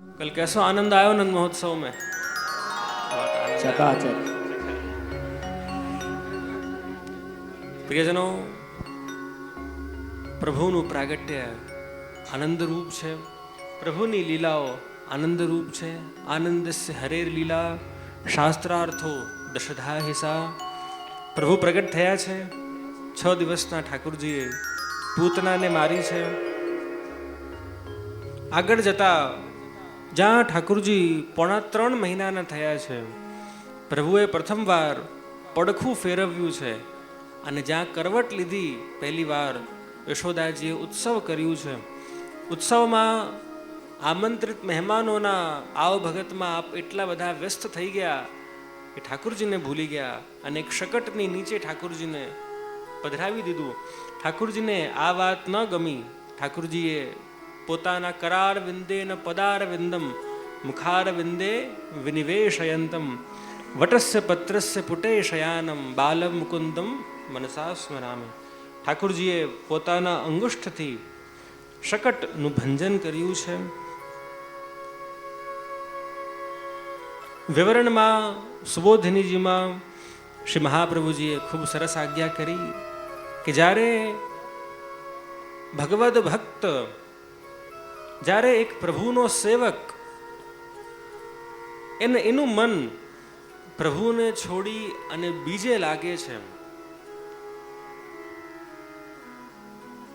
कल कैसो आनंद आयो नंद महोत्सव में? ચકાચક. પ્રિયજનો, પ્રભુનું પ્રાગટ્ય આનંદરૂપ છે. પ્રભુની લીલાઓ આનંદરૂપ છે. આનંદસ્ય હરેર લીલા શાસ્ત્રાર્થો દશધા હિસા. પ્રભુ પ્રગટ થયા છે. 6 દિવસના ઠાકુરજીએ પૂતનાને મારી છે. આગળ જતા જ્યાં ઠાકુરજી 3.5 મહિનાના થયા છે, પ્રભુએ પ્રથમવાર પડખું ફેરવ્યું છે અને જ્યાં કરવટ લીધી પહેલી વાર યશોદાજીએ ઉત્સવ કર્યું છે. ઉત્સવમાં આમંત્રિત મહેમાનોના આવ ભગતમાં આપ એટલા બધા વ્યસ્ત થઈ ગયા કે ઠાકુરજીને ભૂલી ગયા અને એક શકટની નીચે ઠાકુરજીને પધરાવી દીધું. ઠાકુરજીને આ વાત ન ગમી. ઠાકુરજીએ પોતાના કરાર વિંદે ન પદાર વિંદમ મુખાર વિંદે વિનિવેશયંતમ વટસ્ય પત્રસ્ય પુટે શયાનમ બાલમ મુકુંદમ મનસા સ્મરામે. ઠાકુરજીએ પોતાના અંગુષ્ઠથી શકટનું ભંજન કર્યું છે. વિવરણમાં સુબોધિનીજીમાં શ્રી મહાપ્રભુજીએ ખૂબ સરસ આજ્ઞા કરી કે જ્યારે ભગવદ ભક્ત, જ્યારે એક પ્રભુનો સેવક એનું મન પ્રભુને છોડી અને બીજે લાગે છે,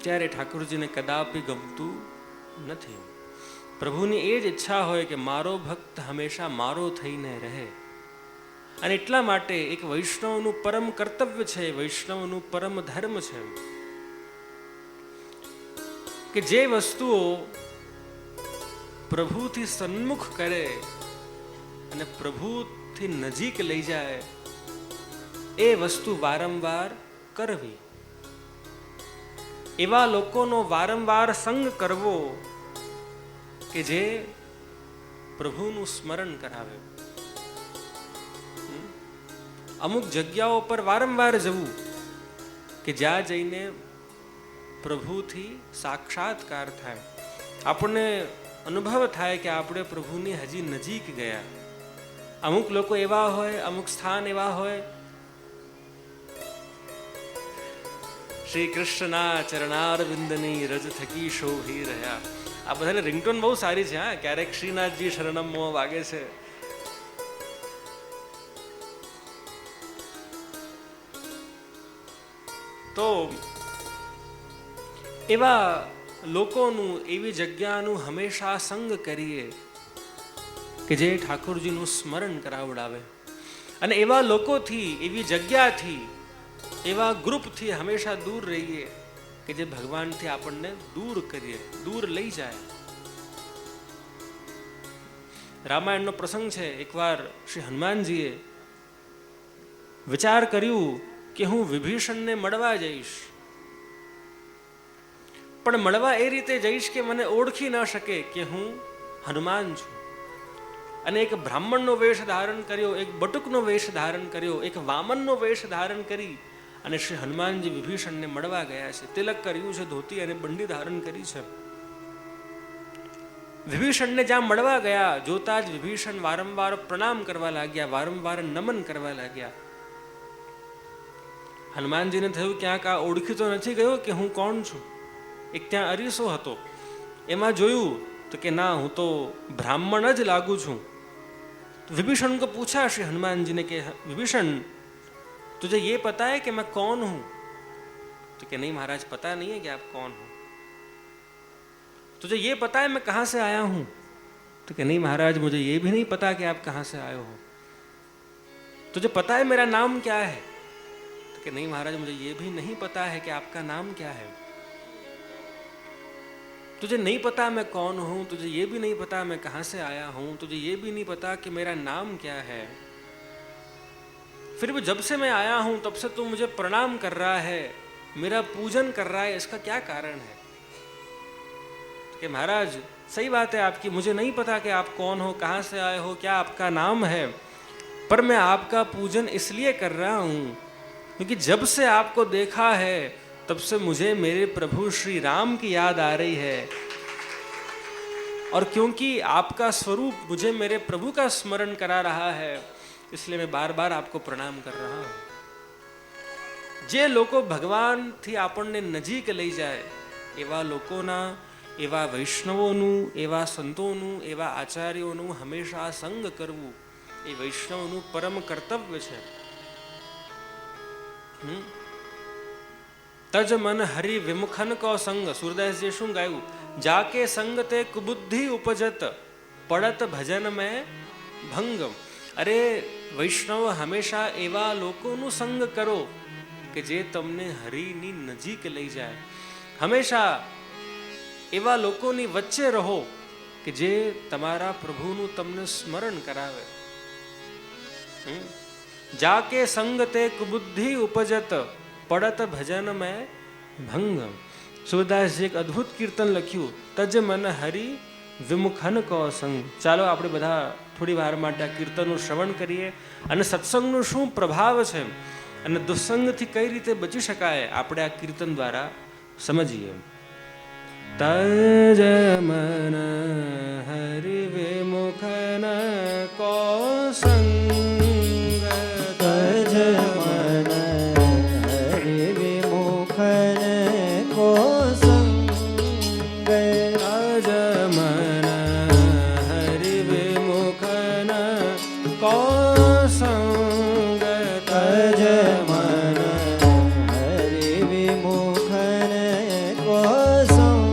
ત્યારે ઠાકુરજીને કદાપી ગમતું નથી. પ્રભુની એ જ ઈચ્છા હોય કે મારો ભક્ત હંમેશા મારો થઈને રહે. અને એટલા માટે એક વૈષ્ણવનું પરમ કર્તવ્ય છે, વૈષ્ણવનું પરમ ધર્મ છે કે જે વસ્તુઓ પ્રભુથી સન્મુખ કરે અને પ્રભુથી નજીક લઈ જાય એ વસ્તુ વારંવાર કરવી. એવા લોકોનો વારંવાર સંગ કરવો કે જે પ્રભુનું સ્મરણ કરાવે. અમુક જગ્યાઓ પર વારંવાર જવું કે જ્યાં જઈને પ્રભુથી સાક્ષાત્કાર થાય, આપણને અનુભવ થાય કે આપણે પ્રભુની હજી નજીક ગયા. અમુક લોકો એવા હોય, અમુક સ્થાન એવા હોય, શ્રી કૃષ્ણના ચરણારવિંદની રજ થકી શોભી રહ્યા. આ બધાને રિંગટોન બહુ સારી છે. હા, ક્યારેક શ્રીનાથજી શરણમ મોહ વાગે છે. તો એવા લોકોનું, એવી જગ્યાનું હંમેશા સંગ કરીએ કે જે ઠાકોરજીનું સ્મરણ કરાવડાવે. અને એવા લોકોથી, એવી જગ્યાથી, એવા ગ્રુપથી હંમેશા દૂર રહીએ કે જે ભગવાનથી આપણને દૂર કરીએ, દૂર લઈ જાય. રામાયણનો પ્રસંગ છે. એકવાર શ્રી હનુમાનજીએ વિચાર કર્યું કે હું વિભીષણને મળવા જઈશ, પણ મળવા એ રીતે જઈશ કે મને ઓળખી ન શકે કે હું હનુમાન છું. અને એક બ્રાહ્મણનો વેશ ધારણ કર્યો, એક બટુકનો વેશ ધારણ કર્યો, એક વામનનો વેશ ધારણ કરી અને શ્રી હનુમાનજી વિભીષણને મળવા ગયા છે. તિલક કર્યું છે, ધોતી અને બંડી ધારણ કરી છે. વિભીષણને જ્યાં મળવા ગયા, જોતા જ વિભીષણ વારંવાર પ્રણામ કરવા લાગ્યા, વારંવાર નમન કરવા લાગ્યા. હનુમાનજીને થયું ક્યાંક આ ઓળખીતો નથી ગયો કે હું કોણ છું. એક ત્યાં અરીસો હતો, એમાં જોયું તો કે ના, હું તો બ્રાહ્મણ જ લાગુ છું. तो विभीषण को पूछा श्री हनुमान जी ने कि विभीषण, तुझे ये पता है कि मैं कौन हूं? तो कि नहीं महाराज, पता नहीं है कि आप कौन हो. तुझे ये पता है मैं कहां से आया हूं? तो कि नहीं महाराज, मुझे ये भी नहीं पता कि आप कहां से आए हो. तुझे पता है मेरा नाम क्या है? तो कि नहीं महाराज, मुझे ये भी नहीं पता है कि आपका नाम क्या है. तुझे नहीं पता मैं कौन हूं, तुझे ये भी नहीं पता मैं कहां से आया हूं, तुझे ये भी नहीं पता कि मेरा नाम क्या है. फिर भी जब से मैं आया हूं तब से तू मुझे प्रणाम कर रहा है, मेरा पूजन कर रहा है, इसका क्या कारण है? कि महाराज सही बात है आपकी, मुझे नहीं पता कि आप कौन हो, कहां से आए हो, क्या आपका नाम है, पर मैं आपका पूजन इसलिए कर रहा हूं क्योंकि जब से आपको देखा है तब से मुझे मेरे प्रभु श्री राम की याद आ रही है. और क्योंकि आपका स्वरूप मुझे मेरे प्रभु का स्मरण करा रहा है, इसलिए मैं बार बार आपको प्रणाम कर रहा हूं। જે લોકો ભગવાનથી આપણને નજીક લઈ જાય એવા લોકોના, એવા વૈષ્ણવોનું, એવા સંતોનું, એવા આચાર્યોનું હંમેશા સંગ કરવું એ વૈષ્ણવનું પરમ કર્તવ્ય છે. તજ મન હરિ વિમુખન કો સંગ. સુરદાસજીએ શું ગાયું? જાકે સંગ તે કુબુદ્ધિ ઉપજત પડત ભજન મેં ભંગ. અરે વૈષ્ણવ, હંમેશા એવા લોકોનું સંગ કરો કે જે તમને હરિની નજીક લઈ જાય. હંમેશા એવા લોકોની વચ્ચે રહો કે જે તમારા પ્રભુનું તમને સ્મરણ કરાવે. જાકે સંગ તે કુબુદ્ધિ ઉપજત પડત ભજન મેં ભંગ. સુરદાસજી એક અદ્ભુત કીર્તન લખ્યું, તજ મન હરિ વિમુખન કો સંગ. ચાલો આપણે બધા થોડી વાર માટે આ કીર્તનનું શ્રવણ કરીએ અને સત્સંગનો શું પ્રભાવ છે અને દુસ્સંગથી કઈ રીતે બચી શકાય આપણે આ કીર્તન દ્વારા સમજીએ. તજ મન હરિ વિમુખન કો સંગ. તજ મન હરિ વિમુખન કો સંગ. તજ મન હરિ વિમુખન કો સંગ. તજ મન હરિ વિમુખન કો સંગ.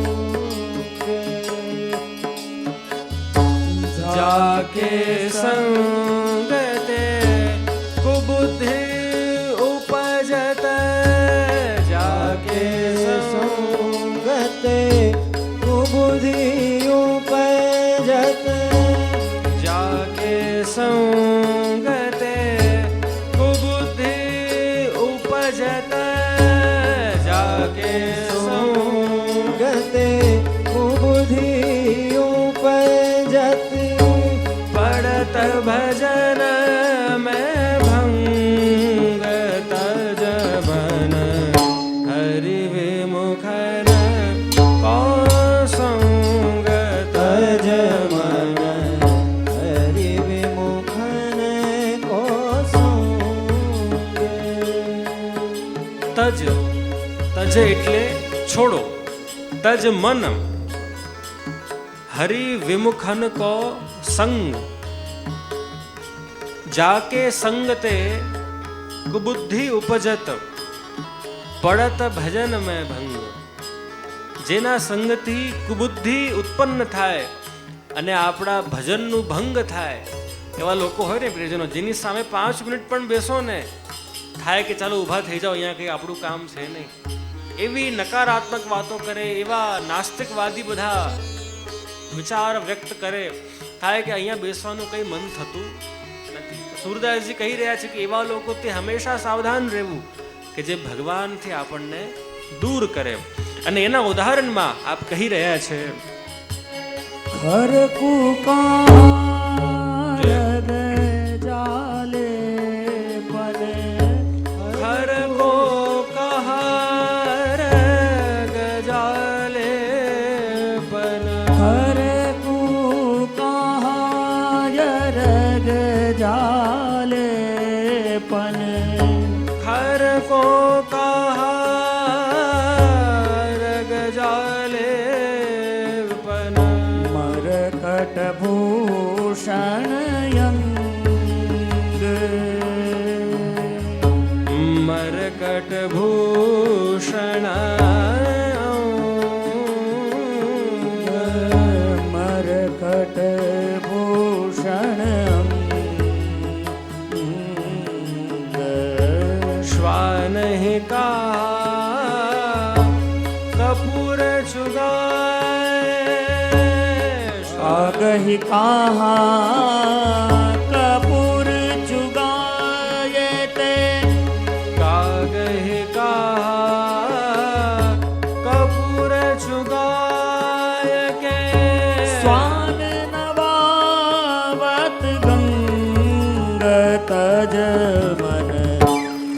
જાકે સંગ તે કુબુદ્ધિ ઉપજત. જાકે સંગ તે કુબુદ્ધિ ઉપજત. જાકે સંગ તે કુબુદ્ધિ ઉપજત. જાકે સંગ તે કુબુદ્ધિ ઉપજત. પડત ભજન મેં ભંગ. તજ મન હરિ વિમુખન કો સંગ. તજ મન હરિ વિમુખન કો સંગ. તજ, તજ એટલે છોડો. તજ મન હરિ વિમુખન કો સંગ. જાકે સંગ તે કુબુદ્ધિ ઉપજત પડત ભજન મેં ભંગ. જેના સંગથી કુબુદ્ધિ ઉત્પન્ન થાય અને આપણા ભજનનું ભંગ થાય એવા લોકો હોય ને પ્રિયજનો, જેની સામે 5 મિનિટ પણ બેસો ને થાય કે ચાલો ઊભા થઈ જાઓ, અહીંયા કંઈ આપણું કામ છે નહીં, એવી નકારાત્મક વાતો કરે, એવા નાસ્તિકવાદી બધા વિચાર વ્યક્ત કરે, થાય કે અહીંયા બેસવાનું કંઈ મન થતું નથી. સુરદાસજી કહી રહ્યા છે કે એવા લોકોથી હંમેશા સાવધાન રહેવું કે જે ભગવાનથી આપણને દૂર કરે. અને એના ઉદાહરણમાં આપ કહી રહ્યા છે, હર કુકાર જાલે પને. હર કો કહાર ગજાલે પન. હર કુકાર જાલે પન. હર કો કહાર ગજાલે પન. મરકટ ભૂષણ યંગ. મરકટ ભૂષણ. મરકટ ભૂષણ શ્વાન કા કપૂર ચુગાય. આગહી કહા કપૂર ચુગાય તે. કાગહી કા કપૂર ચુગાય કે. સ્વાન નવાવત ગંગ. તજ મન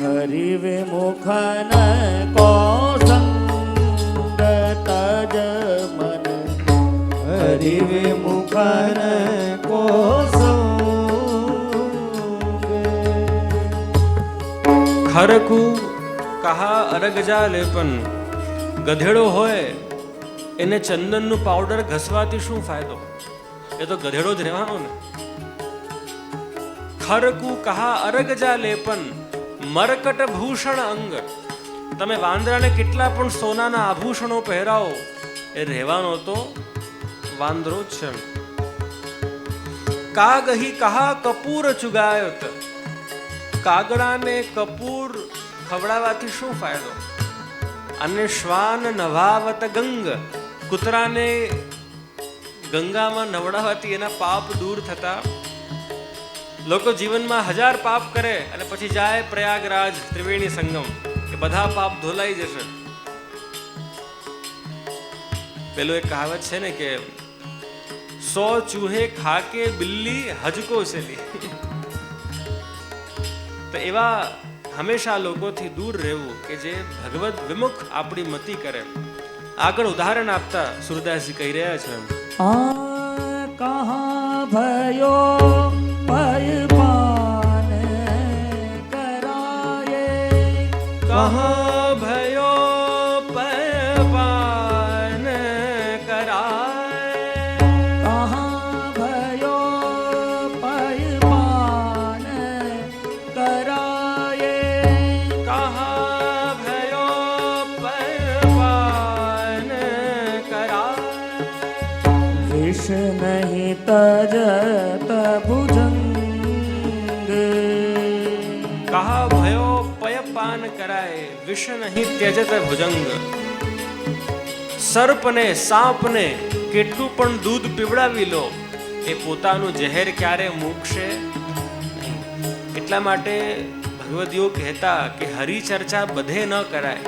હરિ વિમુખન કો સંગ. તજ મન હરિ વિમુખન મોખન કો ખરકું કહા અરગજા લેપન. ગધેડો હોય એને ચંદનનું પાવડર ઘસવાથી શું ફાયદો? એ તો ગધેડો જ રહેવાનો ને. ખરકું કહા અરગજા લેપન મરકટ ભૂષણ અંગ. તમે વાંદરાને કેટલા પણ સોનાના આભૂષણો પહેરાવો, એ રહેવાનો તો વાંદરો જ છે. કાગહી કહા કપૂર ચુગાયત. કાગડાને કપૂર ખવડાવવાથી શું ફાયદો? અને શ્વાન નભાવત ગંગ. કૂતરાને ગંગામાં નવડાવવાથી એના પાપ દૂર થતા. લોકો જીવનમાં 1000 પાપ કરે અને પછી જાય પ્રયાગરાજ ત્રિવેણી સંગમ કે બધા પાપ ધોલાઈ જશે. પેલું એક કહાવત છે ને કે 100 ચૂહે ખાકે બિલ્લી હજકો ચલી. તો એવા હંમેશા લોકોથી દૂર રહેવું કે જે ભગવદ વિમુખ આપણી મતિ કરે. આગળ ઉદાહરણ આપતા સુરદાસજી કહી રહ્યા છે, કહા ભયો પયપાન કરાયે. કહા ભયો પયપાન કરાય. કહા ભયો પયપાન કરાયે. કહા ભયો પયપાન કરાય. વિષ નહીં તજત ભુજંગ. કહા ભયો પયપાન કરાય વિષ નહીં ત્યજત ભુજંગ. સર્પને સાપને કેટલું પણ દૂધ પીવડાવી લો, એ પોતાનું ઝેર ક્યારે મૂકશે નહીં. એટલા માટે ભગવદીઓ કહેતા કે હરિ ચર્ચા બધે ન કરાય.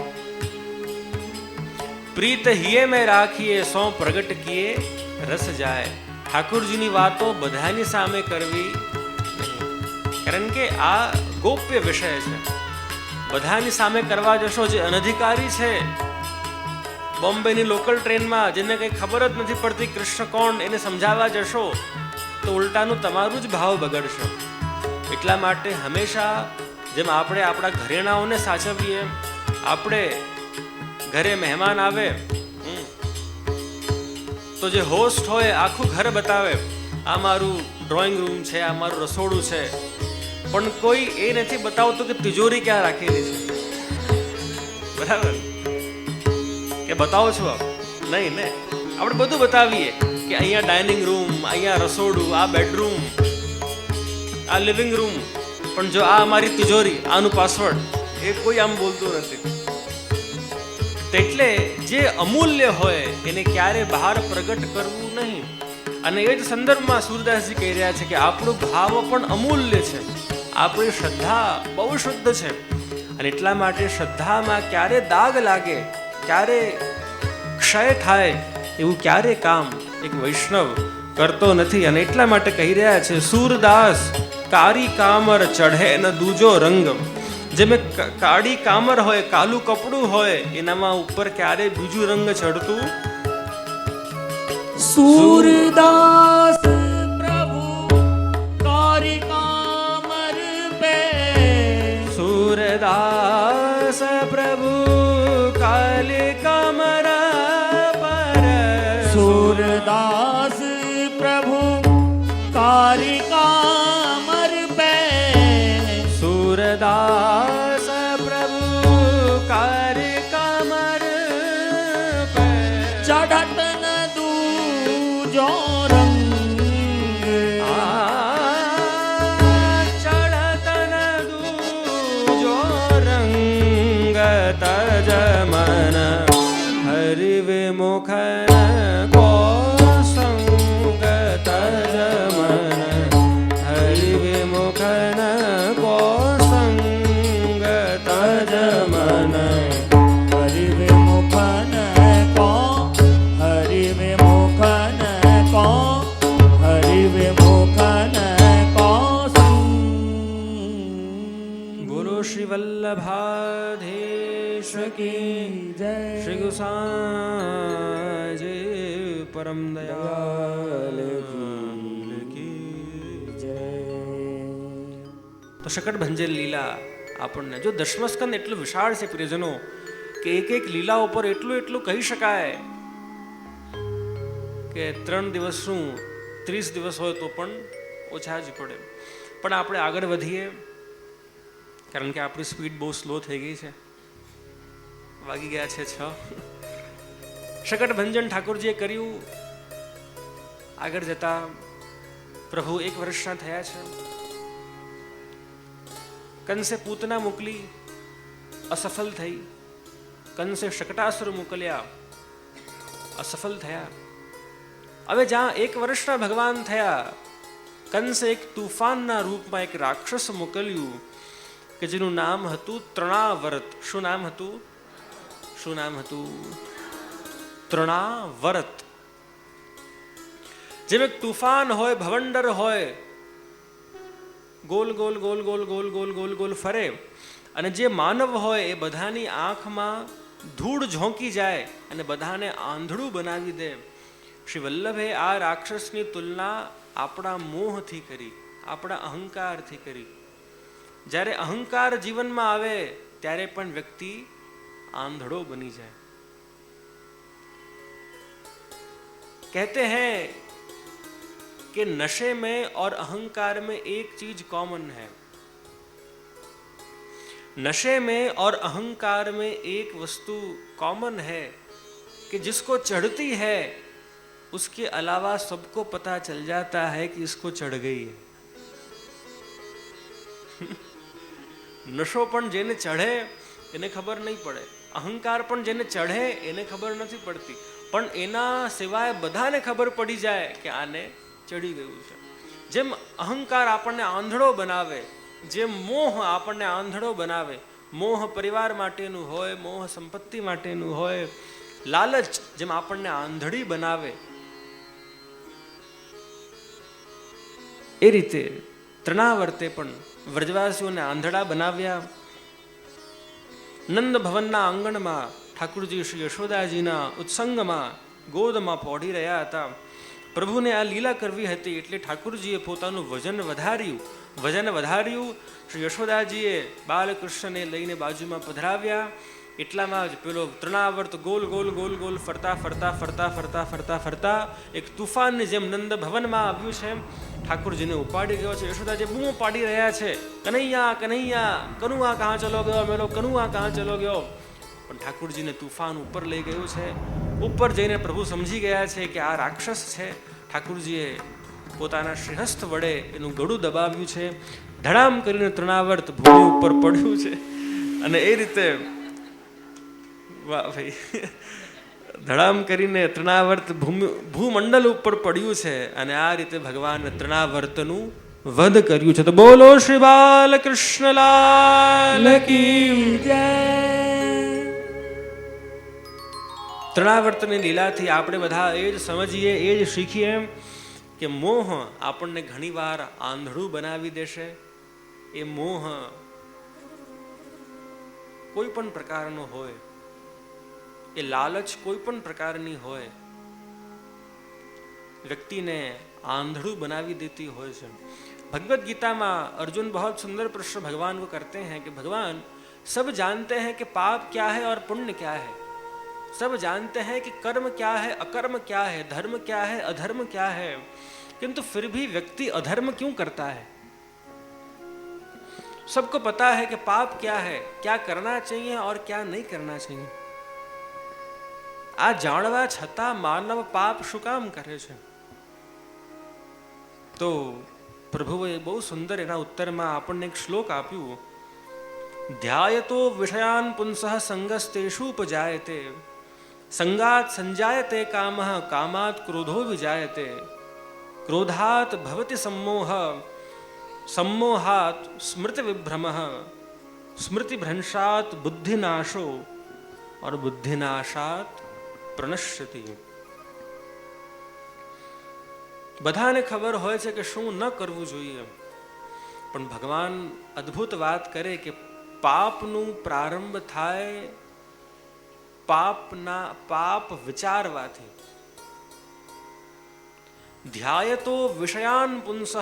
પ્રીત હિયે મેં રાખીએ સો પ્રગટ કિએ રસ જાય. ઠાકુરજીની વાતો બધાની સામે કરવી નહીં, કારણ કે આ ગોપ્ય વિષય છે. બધાની સામે કરવા જશો, જે અનધિકારી છે, બોમ્બેની લોકલ ટ્રેનમાં જેને કંઈ ખબર જ નથી પડતી કૃષ્ણ કોણ, એને સમજાવવા જશો તો ઉલટાનું તમારું જ ભાવ બગડશે. એટલા માટે હંમેશા જેમ આપણે આપણા ઘરેણાઓને સાચવીએ, આપણે ઘરે મહેમાન આવે તો જે હોસ્ટ હોય આખું ઘર બતાવે, આ મારું ડ્રોઈંગ રૂમ છે, આ મારું રસોડું છે, પણ કોઈ એ નથી બતાવતું કે તિજોરી ક્યાં રાખેલી છે. બરાબર કે બતાવો છો આપ? નહીં ને, આપણે બધું બતાવીએ કે અહીંયા ડાઇનિંગ રૂમ, અહીંયા રસોડું, આ બેડરૂમ, આ લિવિંગ રૂમ, પણ જો આ અમારી તિજોરી, આનું પાસવર્ડ, એ કોઈ આમ બોલતું નથી. એટલે જે અમૂલ્ય હોય એને ક્યારે બહાર પ્રગટ કરવું નહીં. અને એ જ સંદર્ભમાં સુરદાસજી કહી રહ્યા છે કે આપણો ભાવ પણ અમૂલ્ય છે, આપણી શ્રદ્ધા બહુ શુદ્ધ છે. અને એટલા માટે શ્રદ્ધામાં ક્યારે દાગ લાગે, ક્યારે ક્ષય થાય, એવું ક્યારે કામ એક વૈષ્ણવ કરતો નથી. અને એટલા માટે કહી રહ્યા છે સુરદાસ કારી કામર ચઢે ન દૂજો રંગ. જેમ કાળી કામર હોય, કાલું કપડું હોય, એનામાં ઉપર ક્યારે બીજું રંગ ચડતું. सूरदास प्रभु कारि कामर पे. सूरदास प्रभु काली कामर पर. सूरदास प्रभु कारि कामर पे. सूरदास प्रभु काली कामर पर. चढ़त न दूजो रंग. चढ़त न दूजो रंग. तज मन हरि विमुख को संग. तज मन हरि विमुख को संग. तज मन हरि विमुखन को, हरि विमुखन को, हरि विमुखन को संग. बोलो श्री वल्लभाधीश की जय. श्री गोसाई जी परम दयाल की તો શકટભંજન લીલા આપણને, જો દશમસ્કંદ એટલું વિશાળ છે પ્રિયજનો કે એક એક લીલા ઉપર એટલું કહી શકાય કે 3 દિવસ શું 30 દિવસ હોય તો પણ ઓછા જ પડે. પણ આપણે આગળ વધીએ, કારણ કે આપણી સ્પીડ બહુ સ્લો થઈ ગઈ છે. વાગી ગયા છે 6. શકટભંજન ઠાકોરજીએ કર્યું. આગળ જતા પ્રભુ 1 વર્ષના થયા છે. કંસે પૂતના મોકલી, અસફળ થઈ. કંસે શકટાસુર મોકલ્યા, અસફળ થયા. હવે જ્યાં 1 વર્ષના ભગવાન થયા, કંસે એક તુફાનના રૂપમાં એક રાક્ષસ મોકલ્યું કે જેનું નામ હતું તૃણાવર્ત. શું નામ હતું? શું નામ હતું? તૃણાવર્ત. જેમ એક તુફાન હોય, ભવંડર હોય, goal goal goal goal goal goal goal goal ફરે, અને જે માનવ હોય એ બધાની આંખમાં ધૂળ ઝોંકી જાય અને બધાને આંધળું બનાવી દે. શ્રી વલ્લભે આ રાક્ષસની તુલના આપણા મોહથી કરી, આપણા અહંકારથી કરી. જ્યારે અહંકાર જીવનમાં આવે ત્યારે પણ વ્યક્તિ આંધળો બની જાય. कहते हैं कि नशे में और अहंकार में एक चीज कॉमन है. नशे में और अहंकार में एक वस्तु कॉमन है कि जिसको चढ़ती है उसके अलावा सबको पता चल जाता है कि इसको चढ़ गई है. नशो पण जेने चढ़े એને ખબર નહીં પડે, અહંકાર પણ જેને ચઢે એને ખબર નથી પડતી, પણ એના સિવાય બધાને ખબર પડી જાય કે આને ચડી ગયું છે. જેમ અહંકાર આપણને આંધળો બનાવે, જેમ મોહ આપણને આંધળો બનાવે, મોહ પરિવાર માટેનું હોય, મોહ સંપત્તિ માટેનું હોય, લાલચ જેમ આપણને આંધળી બનાવે, એ રીતે તૃણાવર્તે પણ વ્રજવાસીઓને આંધળા બનાવ્યા. નંદ ભવનના આંગણમાં ઠાકુરજી શ્રી યશોદાજીના ઉત્સંગમાં ગોદમાં પોઢી રહ્યા હતા. પ્રભુને આ લીલા કરવી હતી એટલે ઠાકુરજીએ પોતાનું વજન વધાર્યું. શ્રી યશોદાજીએ બાલકૃષ્ણને લઈને બાજુમાં પધરાવ્યા. એટલામાં જ પેલો તૃણાવર્ત ગોલ ગોલ ગોલ ગોલ ફરતા ફરતા ફરતા ફરતા ફરતા ફરતા એક તુફાનની જેમ નંદ ભવનમાં આવ્યું છે. ઠાકુરજીને ઉપાડી ગયો છે. યશોદાજી બૂમો પાડી રહ્યા છે, કનૈયા કનૈયા, કનુઆ કહાં ચલો ગયો, મેલો કનુઆ કહાં ચલો ગયો. પણ ઠાકુરજીને તુફાન ઉપર લઈ ગયું છે. ઉપર જઈને પ્રભુ સમજી ગયા છે કે આ રાક્ષસ છે. ઠાકુરજીએ પોતાના શ્રીહસ્ત વડે એનું ગળું દબાવ્યું છે. ધડામ કરીને તૃણાવર્ત ભૂમિ ઉપર પડ્યું છે. અને એ રીતે વાહ ભાઈ, ધડામ કરીને તૃણાવર્ત ભૂમંડલ ઉપર પડ્યું છે. અને આ રીતે ભગવાન તૃણાવર્તનું વધ કર્યું છે. તો બોલો શ્રી બાલકૃષ્ણલાલ કી જય. તૃણાવર્તની લીલાથી આપણે બધા એ જ સમજીએ, એ જ શીખીએ કે મોહ આપણને ઘણીવાર આંધળું બનાવી દેશે. એ મોહ કોઈ પણ પ્રકારનો હોય, એ લાલચ કોઈ પણ પ્રકારની હોય, વ્યક્તિને आंधड़ू बनावी देती હોય છે. भगवत गीता में अर्जुन बहुत सुंदर प्रश्न भगवान को करते हैं कि भगवान सब जानते हैं कि पाप क्या है और पुण्य क्या है, सब जानते हैं कि कर्म क्या है, अकर्म क्या है, धर्म क्या है, अधर्म क्या है, किंतु फिर भी व्यक्ति अधर्म क्यों करता है? सबको पता है कि पाप क्या है, क्या करना चाहिए और क्या नहीं करना चाहिए. आ जाणवा छता मानव पाप શું કામ કરે છે? તો પ્રભુએ બહુ સુંદર એના ઉત્તરમાં આપણને એક શ્લોક આપ્યું. ધ્યાયતો વિષયાન પુંસઃ સંગસ્તેષુ ઉપજાયતે, સંગાત સંજાયતે કામઃ, કામાત ક્રોધો વિજાયતે, ક્રોધાત ભવતિ सम्मोह, सम्मोहात स्मृति विभ्रमः, स्मृति भ्रंशात बुद्धिनाशो और बुद्धिनाशात प्रणश्यति. બધાને ખબર હોય છે કે શું ન કરવું જોઈએ, પણ ભગવાન અદ્ભુત વાત કરે કે પાપનું પ્રારંભ થાય પાપ વિચારવાથી. ધ્યાયતો વિષયાન પુંસઃ,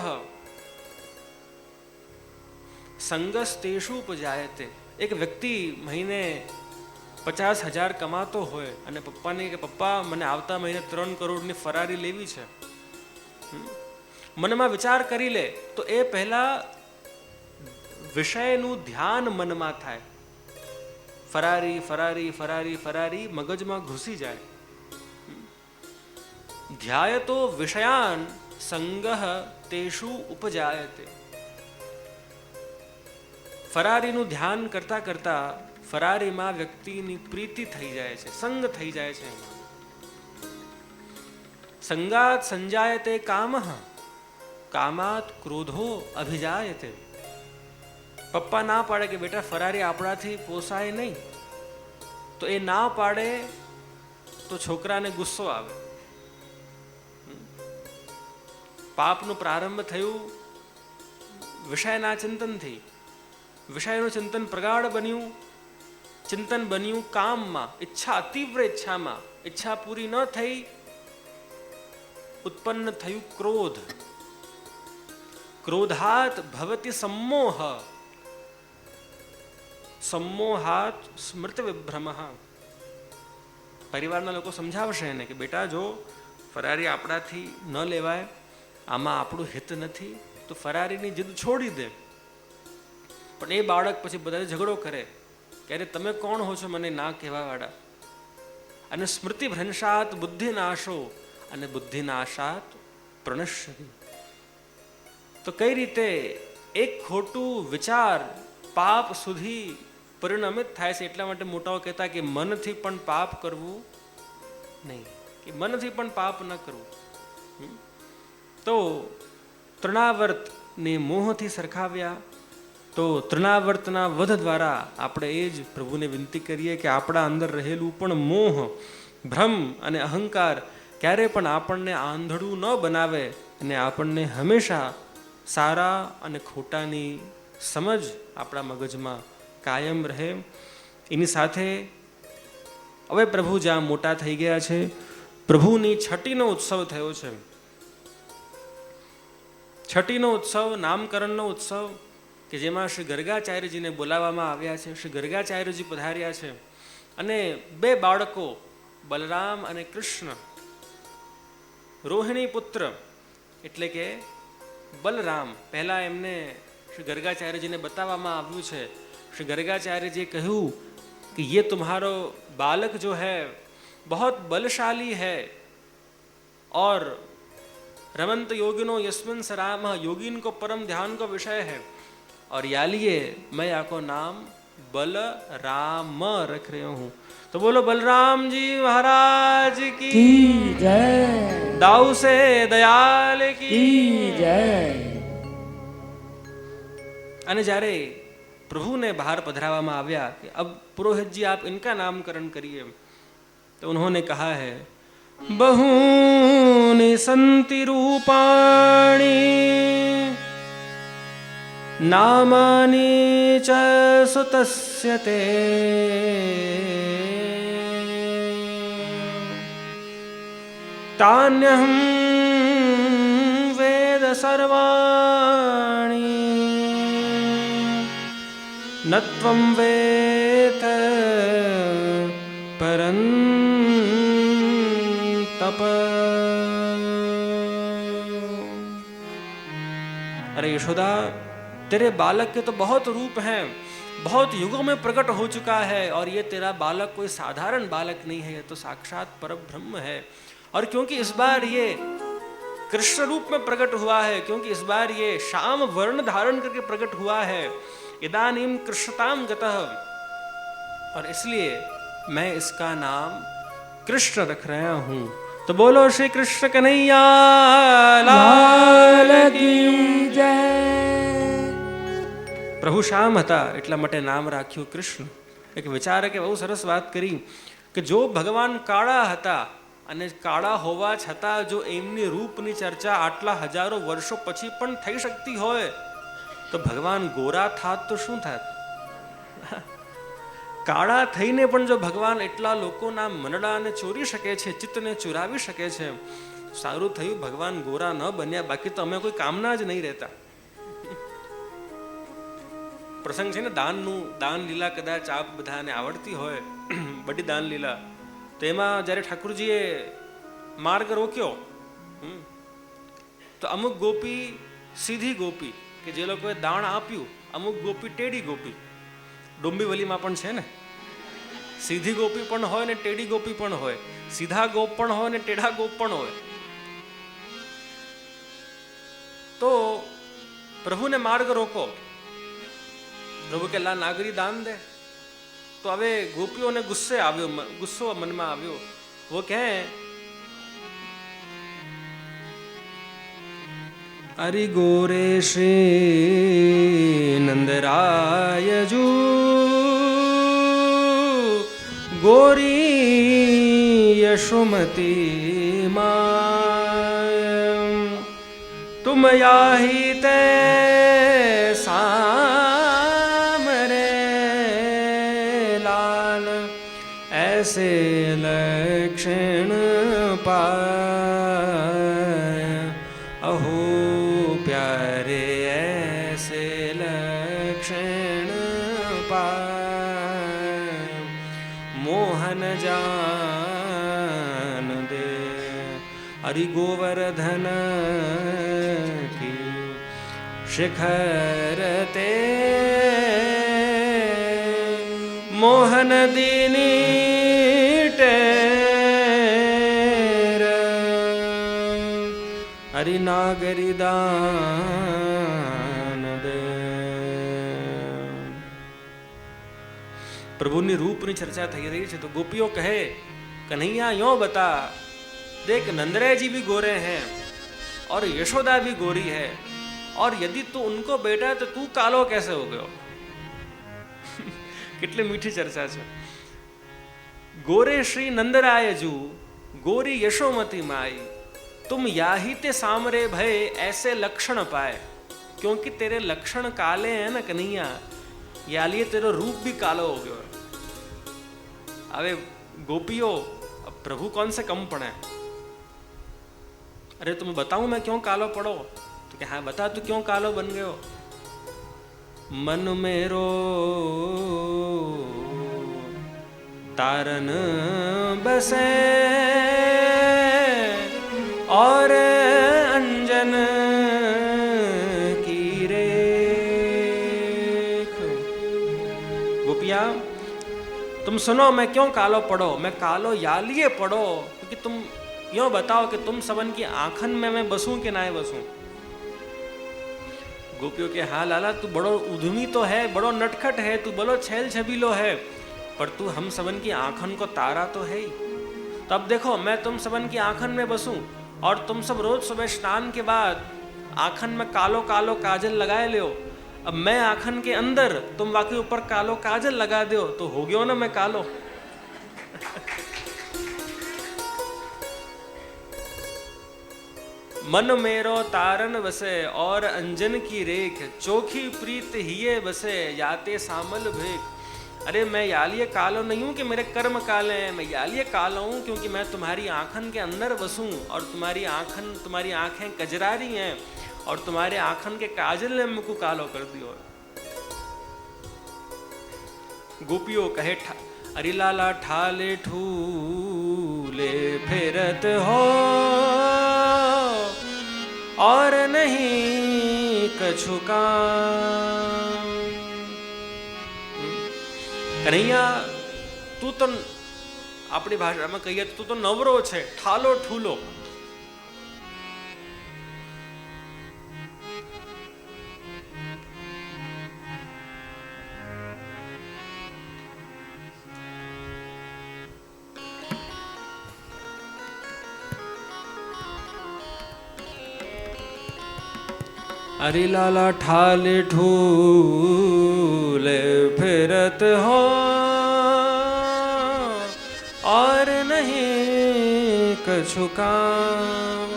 સંગસ્તેષુ ઉપજાયતે. એક વ્યક્તિ મહિને 50,000 કમાતો હોય અને પપ્પાને કે પપ્પા મને આવતા મહિને 3 કરોડની ફરારી લેવી છે, મનમાં વિચાર કરી લે તો એ પહેલા વિષયનું ધ્યાન મનમાં થાય. ફરારી ફરારી ફરારી ફરારી મગજમાં ઘૂસી જાય. ધ્યાયતો વિષયાન સંગહ તેષુ ઉપજાયતે. ફરારીનું ધ્યાન કરતા કરતા ફરારીમાં વ્યક્તિની પ્રીતિ થઈ જાય છે, સંગ થઈ જાય છે. સંગાત સંજાયતે કામઃ કામાત ક્રોધો અભિજાયતે. પપ્પા ના પાડે કે બેટા ફરારી આપણાથી પોસાય નહીં, તો એ ના પાડે તો છોકરાને ગુસ્સો આવે. પાપનું પ્રારંભ થયું વિષયના ચિંતનથી. વિષયનું ચિંતન પ્રગાઢ બન્યું, ચિંતન બન્યું કામમાં, ઈચ્છા, તીવ્ર ઈચ્છામાં. ઈચ્છા પૂરી ન થઈ, ઉત્પન્ન થયું ક્રોધ. ક્રોધાત ભવતિ सम्मोह, सम्मोहात સ્મૃતિ વિભ્રમઃ. પરિવારના લોકો સમજાવશે એને કે બેટા જો ફરારી આપણાથી ન લેવાય, આમાં આપણું હિત નથી, તો ફરારીની જીદ છોડી દે. પણ એ બાળક પછી બધા ઝઘડો કરે કે અરે તમે કોણ હો છો મને ના કહેવા વાળા. અને સ્મૃતિ ભ્રંશાત બુદ્ધિ નાશો, અને બુદ્ધિ નાશાત પ્રણશ્યતિ. તો કઈ રીતે એક ખોટું વિચાર પાપ સુધી પરિણમિત થાય છે. એટલા માટે મોટાઓ કહેતા કે મનથી પણ પાપ કરવું નહીં, કે મનથી પણ પાપ ન કરવું. તો તૃણાવર્તને મોહથી સરખાવ્યા, તો તૃણાવર્તના વધ દ્વારા આપણે એ જ પ્રભુને વિનંતી કરીએ કે આપણા અંદર રહેલું પણ મોહ, ભ્રમ અને અહંકાર ક્યારે પણ આપણને આંધળું ન બનાવે, અને આપણને હંમેશા સારા અને ખોટાની સમજ આપણા મગજમાં કાયમ રહે. એની સાથે હવે પ્રભુ જ્યાં મોટા થઈ ગયા છે, પ્રભુની છઠ્ઠીનો ઉત્સવ થયો છે. છઠ્ઠીનો ઉત્સવ નામકરણનો ઉત્સવ કે જેમાં શ્રી ગર્ગાચાર્યજીને બોલાવવામાં આવ્યા છે. શ્રી ગર્ગાચાર્યજી પધાર્યા છે અને 2 બાળકો બલરામ અને કૃષ્ણ, રોહિણી પુત્ર એટલે કે બલરામ, પહેલા એમને શ્રી ગર્ગાચાર્યજીને બતાવવામાં આવ્યું છે. श्री गर्गाचार्य जी कहूँ कि ये तुम्हारो बालक जो है बहुत बलशाली है और रमंत योगिनो यस्मिन सराम, योगिन को परम ध्यान को विषय है, और यालिए मैं आपको नाम बलराम रख रहा हूँ. तो बोलो बलराम जी महाराज की जय, दाऊ से दयाल की जय. અને જ્યારે प्रभु ने बाहर पधरावामा आव्या कि अब पुरोहित जी आप इनका नामकरण करिए, तो उन्होंने कहा है बहूनि संति रूपाणि नामानि च सुतस्य ते तान्यहं वेद सर्वाणि न त्वं वेद परन्तप. अरे यशोदा, तेरे बालक के तो बहुत रूप हैं, बहुत युगों में प्रकट हो चुका है, और ये तेरा बालक कोई साधारण बालक नहीं है, ये तो साक्षात परब्रह्म है. और क्योंकि इस बार ये कृष्ण रूप में प्रकट हुआ है, क्योंकि इस बार ये श्याम वर्ण धारण करके प्रकट हुआ है, इदानीम कृष्णताम गतः, और इसलिए मैं इसका नाम कृष्ण रख रहा हूं. तो बोलो श्री कृष्ण कन्हैया लाल की जय. પ્રભુ શ્યામ હતા એટલા માટે નામ રાખ્યું કૃષ્ણ. એક વિચારકે બહુ સરસ વાત કરી કે જો ભગવાન કાળા હતા અને કાળા હોવા છતાં જો એમની રૂપની ચર્ચા આટલા હજારો વર્ષો પછી પણ થઈ શકતી હોય, તો ભગવાન ગોરા થાત તો શું થાત? કાળા થઈને પણ જો ભગવાન એટલા લોકોના મનડાને ચોરી શકે છે, ચિત્તને ચુરાવી શકે છે, સારું થયું ભગવાન ગોરા ન બન્યા, બાકી તો અમે કોઈ કામના જ નહીં રહેતા. પ્રસંગ છે ને દાનનું, દાન લીલા કદાચ આપ બધાને આવડતી હોય, બડી દાન લીલા, તો એમાં જ્યારે ઠાકુરજીએ માર્ગ રોક્યો, તો અમુક ગોપી સીધી ગોપી કે જે લોકોએ દાન આપ્યું, અમુક ગોપી ટેડી ગોપી. ડોંબીવલીમાં પણ છે ને, સીધી ગોપી પણ હોય ને ટેડી ગોપી પણ હોય, સીધા ગોપ પણ હોય ને ટેઢા ગોપ પણ હોય. તો પ્રભુને માર્ગ રોકો, પ્રભુ કે લા નાગરી દાન દે. તો હવે ગોપીઓને ગુસ્સો મનમાં આવ્યો. वो કહે અરિ ગોરે શ્રી નંદરાયજુ ગોરી યશોમતી માં तुम याही ते सामरे लाल ऐसे लक्षण पाए अहो प्यारे ऐसे लक्षण पाए मोहन जान दे हरि गोवर्धन शिखर ते मोहन दीनी टेर हरि नागरी दान दे. प्रभुની રૂપની ચર્ચા થઈ રહી છે તો ગોપીઓ કહે કन्हैया यो बता देख नंदराय जी भी गोरे हैं और यशोदा भी गोरी है और यदि तू उनको बेटा तो तू कालो कैसे हो गयो. કેટલી મીઠી ચર્ચા છે. गोरे श्री नंदरायजू गोरी यशोमती माई तुम याही ते सामरे भय ऐसे लक्षण पाए क्योंकि तेरे लक्षण काले हैं ना कन्हैया, या लिए तेरा रूप भी कालो हो गयो. अबे गोपियों अब प्रभु कौन से कम पड़े. अरे तुम्हें बताऊं मैं क्यों कालो पड़ो. तो क्या हाँ बता तू क्यों कालो बन गयो. मन मेरो तारन बसे और अंजन की रेख. गोपिया तुम सुनो मैं क्यों कालो पड़ो. मैं कालो या लिए पड़ो क्योंकि तुम यो बताओ कि तुम सबन की आंखन में मैं बसूं कि ना बसूं. गोपियों के हाँ लाला तू बड़ो उद्यमी तो है, बड़ो नटखट है, तू बड़ो छैल छबीलो है, पर तू हम सबन की आंखन को तारा तो है ही. तो अब देखो मैं तुम सबन की आंखन में बसूं और तुम सब रोज सुबह स्नान के बाद आंखन में कालो कालो काजल लगाए लो. अब मैं आंखन के अंदर तुम वाके ऊपर कालो काजल लगा दो तो हो गयो ना मैं कालो. मन मेरो तारन बसे और अंजन की रेख चोखी प्रीत हिये बसे याते सामल भेख. अरे मैं यालिए कालो नहीं हूं कि मेरे कर्म काले हैं, मैं यालिए कालो हूं क्योंकि मैं तुम्हारी आंखन के अंदर बसूं और तुम्हारी आंखें कजरारी हैं और तुम्हारे आंखन के काजल ने मुझको कालो कर दियो. गोपियों कहे अरे लाला ठाले ठूले फेरत हो और नहीं कछु काम. कन्हैया तू तो अपनी भाषा में कहिए तू तो नवरो छे, ठालो ठूलो. अरे लाला ठाले ठूले फिरत हो और नहीं कछु काम.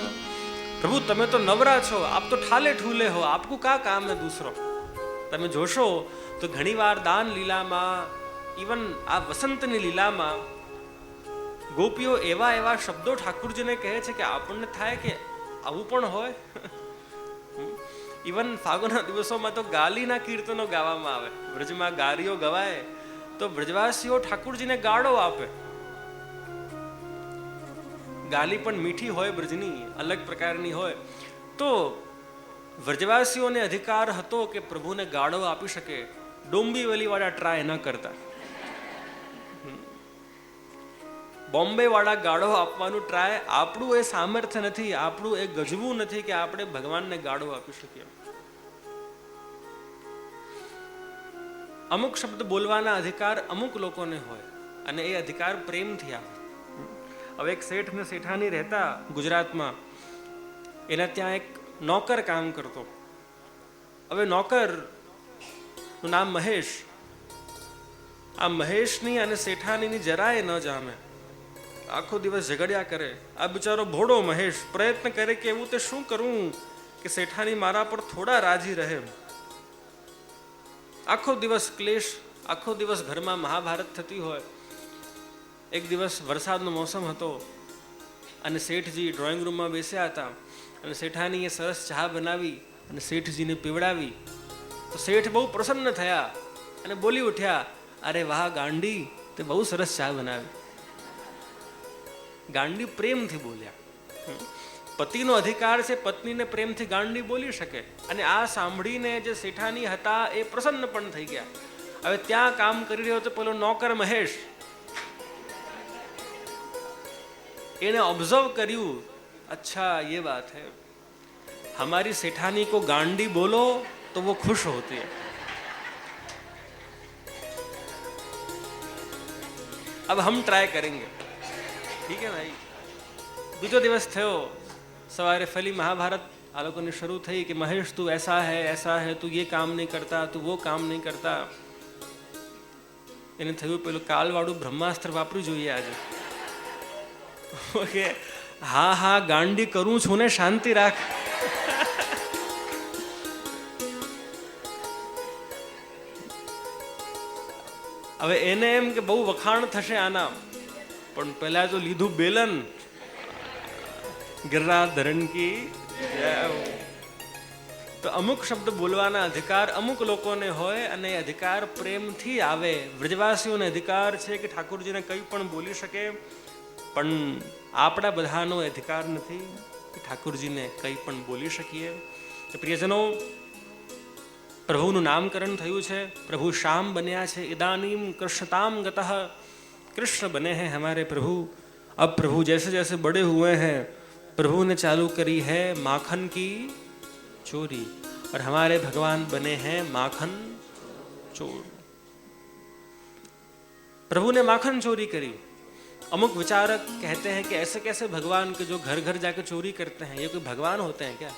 प्रभु તમે તો નવરા છો, આપ તો ઠાલે ઠૂલે હો, આપકો કા કામ है दूसरो. તમે જોશો તો ઘણીવાર દાન લીલામાં, ઇવન આ વસંતની લીલામાં ગોપીઓ એવા એવા શબ્દો ઠાકુરજીને કહે છે કે આપણને થાય કે આવું પણ હોય. ઇવન ફાગુનના દિવસોમાં તો ગાલીના કીર્તનો ગાવામાં આવે. વ્રજમાં ગારીઓ ગવાય તો વ્રજવાસીઓ ઠાકુરજીને ગાળો આપે. ગાલી પણ મીઠી હોય, બ્રજની અલગ પ્રકારની હોય. તો વ્રજવાસીઓને અધિકાર હતો કે પ્રભુને ગાળો આપી શકે. ડોંબીવલી વાળા ટ્રાય ન કરતા. બોમ્બે વાળા ગાળો આપવાનું ટ્રાય, આપણું એ સામર્થ્ય નથી, આપણું એ ગજવું નથી કે આપણે ભગવાનને ગાળો આપી શકીએ. અમુક શબ્દ બોલવાના અધિકાર અમુક લોકોને હોય અને એ અધિકાર પ્રેમથી આવે. હવે એક શેઠ ને શેઠાની રહેતા ગુજરાતમાં, એના ત્યાં એક નોકર કામ કરતો. હવે નોકર નું નામ મહેશ. આ મહેશની અને શેઠાનીની જરાય ન જામે. આખો દિવસ ઝઘડ્યા કરે. આ બિચારો ભોળો મહેશ પ્રયત્ન કરે કે એવું તે શું કરું કે શેઠાની મારા પર થોડા રાજી રહે. આખો દિવસ ક્લેશ, આખો દિવસ ઘરમાં મહાભારત થતી હોય. એક દિવસ વરસાદનો મોસમ હતો અને શેઠજી ડ્રોઈંગ રૂમમાં બેસ્યા હતા અને શેઠાનીએ સરસ ચા બનાવી અને શેઠજીને પીવડાવી. તો શેઠ બહુ પ્રસન્ન થયા અને બોલી ઉઠ્યા, અરે વાહ ગાંડી, તે બહુ સરસ ચા બનાવી. ગાંડી પ્રેમથી બોલ્યા. પતિનો અધિકાર છે પત્નીને પ્રેમથી ગાંડી બોલી શકે. અને આ સાંભળીને જે શેઠાની હતા એ પ્રસન્ન પણ થઈ ગયા. હવે ત્યાં કામ કરી રહ્યો હતો પેલો નોકર મહેશ, એને ઓબ્ઝર્વ કર્યું, अच्छा ये बात है, हमारी सेठानी को गांडी बोलो तो वो खुश होती है. अब हम ट्राई करेंगे, ठीक है भाई. બીજો દિવસ થયો, સવારે ફરી મહાભારત આ લોકોની શરૂ થઈ કે મહેશ તું ऐसा है, તું ये काम नहीं करता, તું वो काम नहीं करता. એને થયું પેલું કાલવાળું બ્રહ્માસ્ત્ર વાપરી જોઈએ આજે. ઓકે, હા હા ગાંડી કરું છું ને, શાંતિ રાખ. હવે એને એમ કે બહુ વખાણ થશે આના, પણ પહેલા તો લીધું બેલન. ગિરનાધરણ કી જય. તો અમુક શબ્દ બોલવાના અધિકાર અમુક લોકોને હોય અને એ અધિકાર પ્રેમથી આવે. વ્રજવાસીઓને અધિકાર છે કે ઠાકોરજીને કંઈ પણ બોલી શકે, પણ આપણા બધાનો અધિકાર નથી કે ઠાકોરજીને કંઈ પણ બોલી શકીએ. પ્રિયજનો, પ્રભુનું નામકરણ થયું છે, પ્રભુ શ્યામ બન્યા છે. ઇદાનીમ કૃષ્ણતામ ગતઃ, कृष्ण बने हैं हमारे प्रभु. अब प्रभु जैसे जैसे बड़े हुए हैं, प्रभु ने चालू करी है माखन की चोरी, और हमारे भगवान बने हैं माखन चोर. प्रभु ने माखन चोरी करी. अमुक विचारक कहते हैं कि ऐसे कैसे भगवान के जो घर घर जाकर चोरी करते हैं, ये कोई भगवान होते हैं क्या?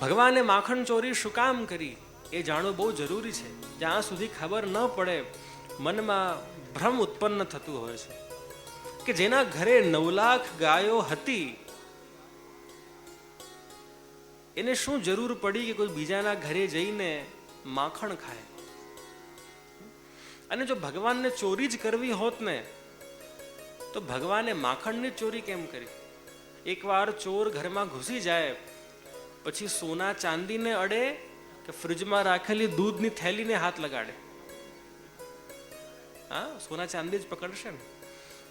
ભગવાને માખણ ચોરી શું કામ કરી એ જાણવું બહુ જરૂરી છે. જ્યાં સુધી ખબર ન પડે મનમાં ભ્રમ ઉત્પન્ન થતું હોય છે કે જેના ઘરે 9 લાખ ગાયો હતી એને શું જરૂર પડી કે કોઈ બીજાના ઘરે જઈને માખણ ખાય. અને જો ભગવાનને ચોરી જ કરવી હોત ને તો ભગવાને માખણની ચોરી કેમ કરી? એકવાર ચોર ઘરમાં ઘૂસી જાય પછી સોના ચાંદીને અડે કે ફ્રીજમાં રાખેલી દૂધની થેલીને હાથ લગાડે? હા, સોના ચાંદી જ પકડશે ને.